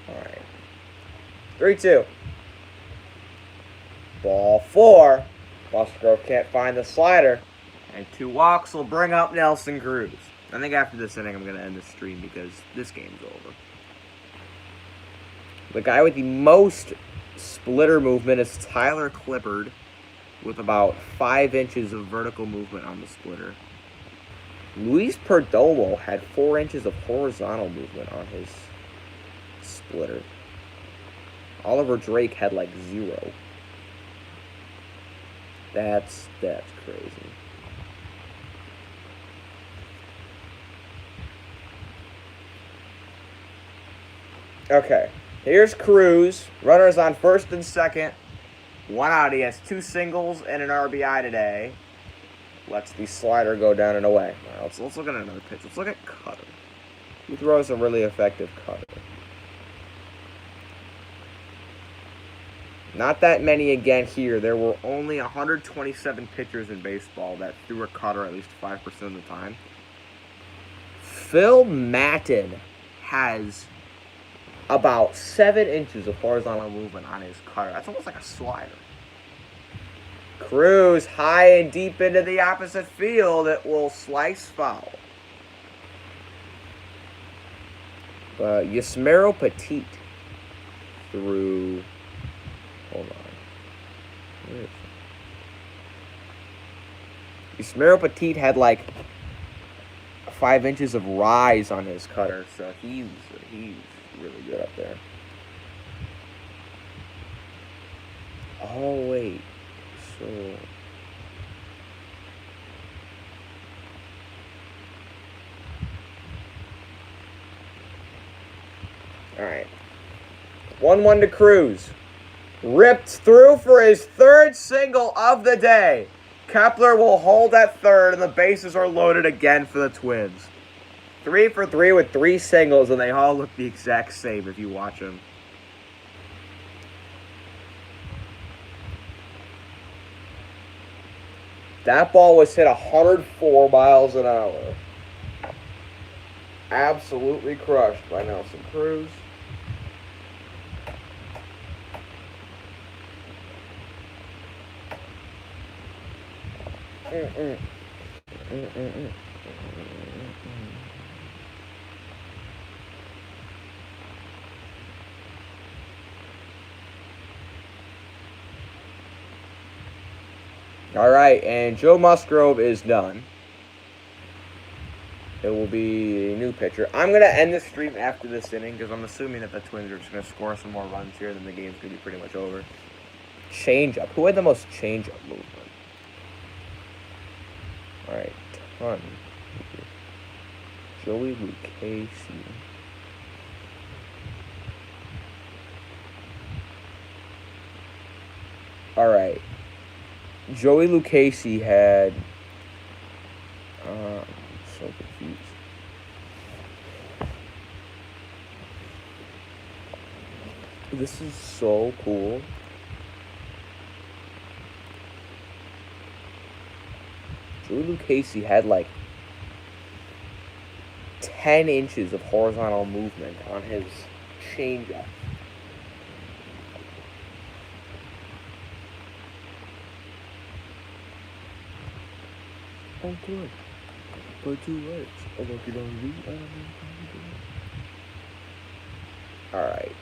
All right. 3-2. Ball 4. Musgrove can't find the slider. And 2 walks will bring up Nelson Cruz. I think after this inning, I'm going to end the stream because this game's over. The guy with the most splitter movement is Tyler Clippard, with about 5 inches of vertical movement on the splitter. Luis Perdomo had 4 inches of horizontal movement on his splitter. Oliver Drake had like 0. That's crazy. Okay, here's Cruz. Runners on first and second. 1 out. He has 2 singles and an RBI today. Lets the slider go down and away. All right, let's look at another pitch. Let's look at Cutter. He throws a really effective cutter. Not that many again here. There were only 127 pitchers in baseball that threw a cutter at least 5% of the time. Phil Maton has about 7 inches of horizontal movement on his cutter. That's almost like a slider. Cruz high and deep into the opposite field. It will slice foul. Yusmeiro Petit threw... Hold on. Where is it? Yusmeiro Petit had like 5 inches of rise on his cutter, so he's really good up there. Oh wait, so all right, 1-1 to Cruz. Ripped through for his 3rd single of the day. Kepler will hold at third, and the bases are loaded again for the Twins. 3 for 3 with 3 singles, and they all look the exact same if you watch them. That ball was hit 104 miles an hour. Absolutely crushed by Nelson Cruz. All right, and Joe Musgrove is done. It will be a new pitcher. I'm going to end the stream after this inning because I'm assuming that the Twins are just going to score some more runs here, then the game's going to be pretty much over. Changeup. Who had the most changeup movement? All right, ton. Joey Lucchesi. All right. Joey Lucchesi had... I'm so confused. This is so cool. Joey Lucchesi had like 10 inches of horizontal movement on his changeup. Oh, good. But 2 rights. I look it on the Alright,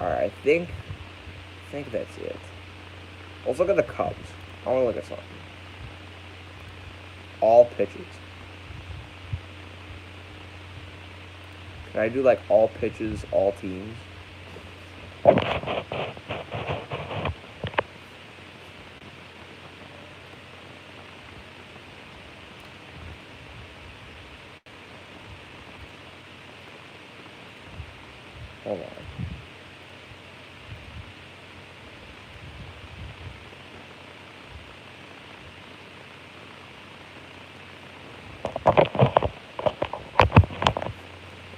alright. I think that's it. Let's look at the Cubs. I want to look at something. All pitches. Should I do like all pitches, all teams? Hold on.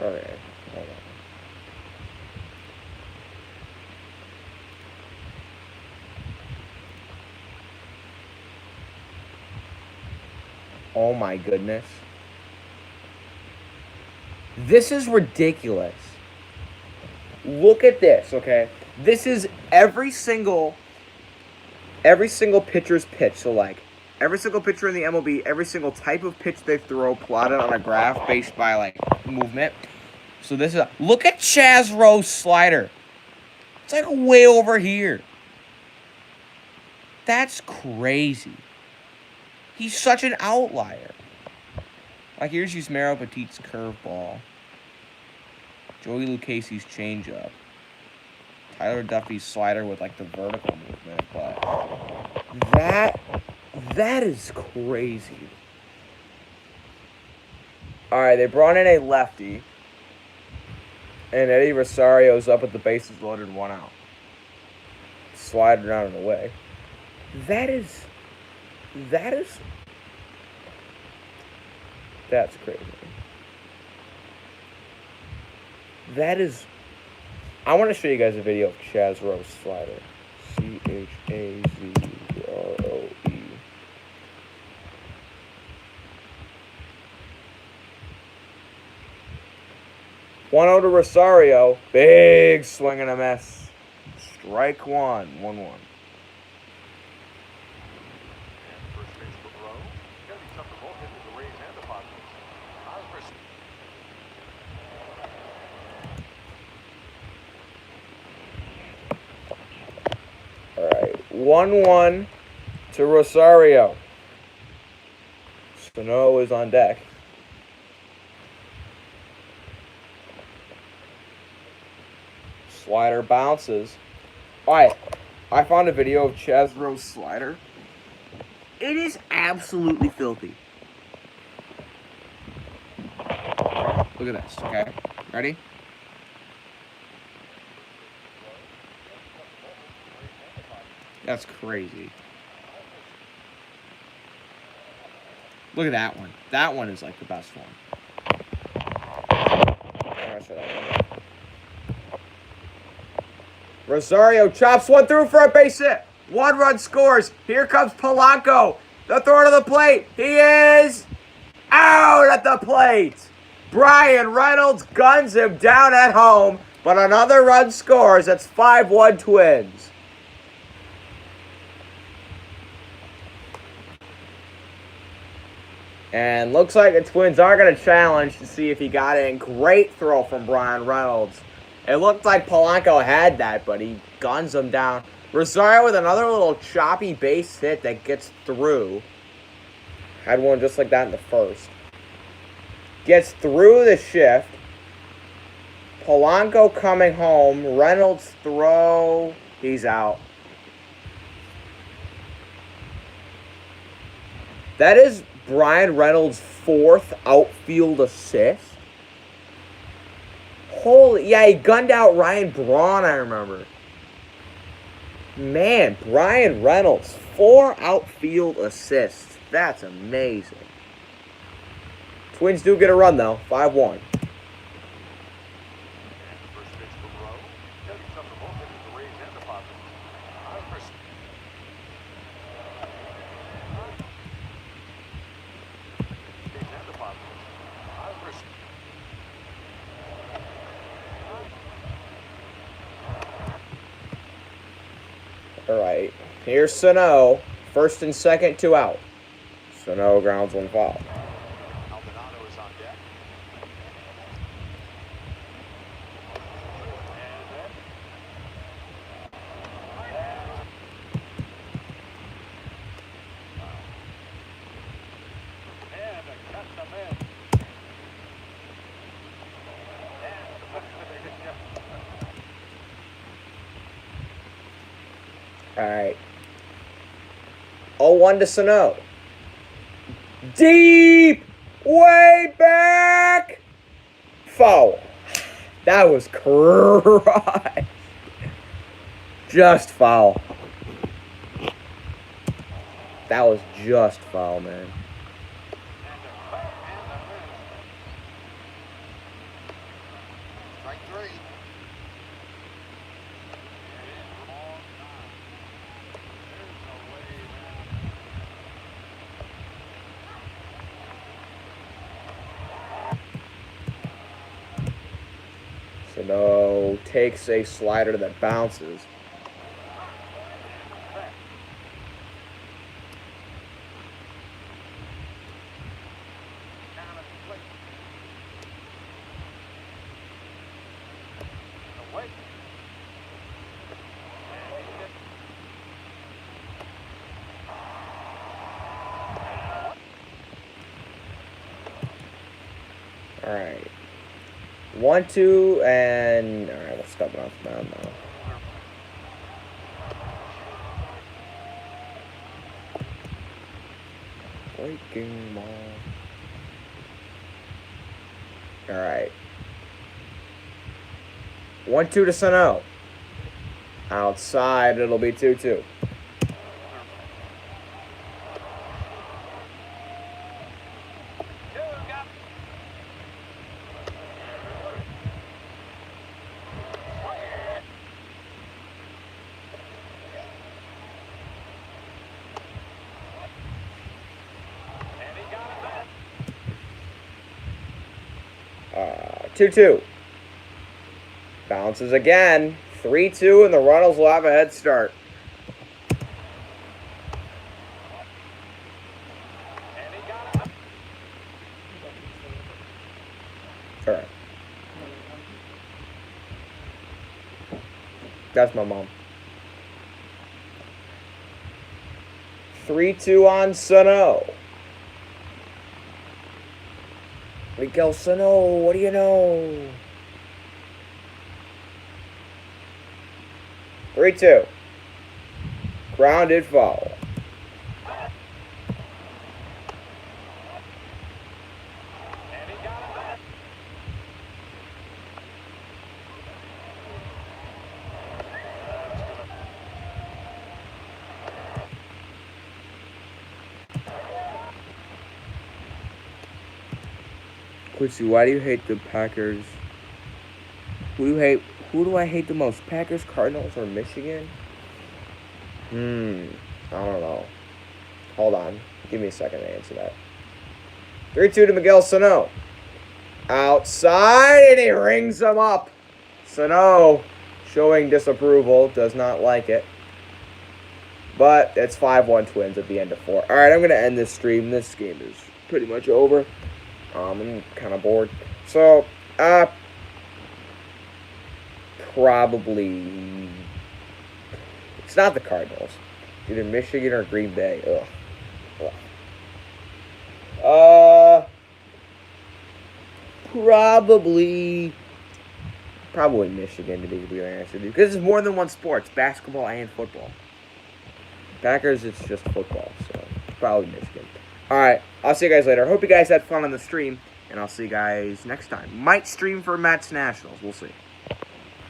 Okay, hold on. Oh my goodness. This is ridiculous. Look at this, okay? This is every single pitcher's pitch. So like every single pitcher in the MLB, every single type of pitch they throw plotted on a graph based by like movement. So this is look at Chaz Rowe's slider. It's like way over here. That's crazy. He's such an outlier. Like here's Yusmeiro Petit's curveball. Joey Lucchese's changeup. Tyler Duffy's slider with like the vertical movement, but that is crazy. All right, they brought in a lefty, and Eddie Rosario's up with the bases loaded, 1 out. Slide around and away. That's crazy. I want to show you guys a video of Chaz Rowe's slider. Chazroe. 1-0 to Rosario. Big swing and a miss. Strike one. 1-1. All right, 1-1 to Rosario. Sano is on deck. Slider bounces. All right, I found a video of Chaz Rowe's slider. It is absolutely filthy. Look at this, okay? Ready? That's crazy. Look at that one. That one is like the best one. Rosario chops one through for a base hit. 1 run scores. Here comes Polanco. The throw to the plate. He is out at the plate. Bryan Reynolds guns him down at home, but another run scores. That's 5-1 Twins. And looks like the Twins are going to challenge to see if he got it in. Great throw from Bryan Reynolds. It looked like Polanco had that, but he guns him down. Rosario with another little choppy base hit that gets through. Had one just like that in the first. Gets through the shift. Polanco coming home. Reynolds throw. He's out. That is Bryan Reynolds' 4th outfield assist. Holy, yeah, he gunned out Ryan Braun, I remember. Man, Bryan Reynolds, 4 outfield assists. That's amazing. Twins do get a run, though. 5-1. All right, here's Sano. 1st and 2nd, 2 out. Sano grounds one foul. 0-1 to Sano. Deep! Way back! Foul. That was crushed. Just foul. That was just foul, man. Sano takes a slider that bounces. All right. 1-2, and all right, we'll step it off the mound now. Breaking ball. All right. 1-2 to Sano. Outside, it'll be 2-2. Uh, 2-2. Bounces again. 3-2, and the Runnels will have a head start. All right. That's my mom. 3-2 on Sano. Miguel Sano, what do you know? 3-2. Grounded foul. Quincy, why do you hate the Packers? Who do I hate the most? Packers, Cardinals, or Michigan? I don't know. Hold on. Give me a second to answer that. 3-2 to Miguel Sano. Outside, and he rings him up. Sano showing disapproval. Does not like it. But it's 5-1 Twins at the end of 4. All right, I'm going to end this stream. This game is pretty much over. I'm kind of bored. So, probably... It's not the Cardinals. Either Michigan or Green Bay. Probably Michigan, to be completely honest with you. Because it's more than one sport. It's basketball and football. Packers, it's just football. So, probably Michigan. Alright, I'll see you guys later. Hope you guys had fun on the stream. And I'll see you guys next time. Might stream for Mets Nationals. We'll see.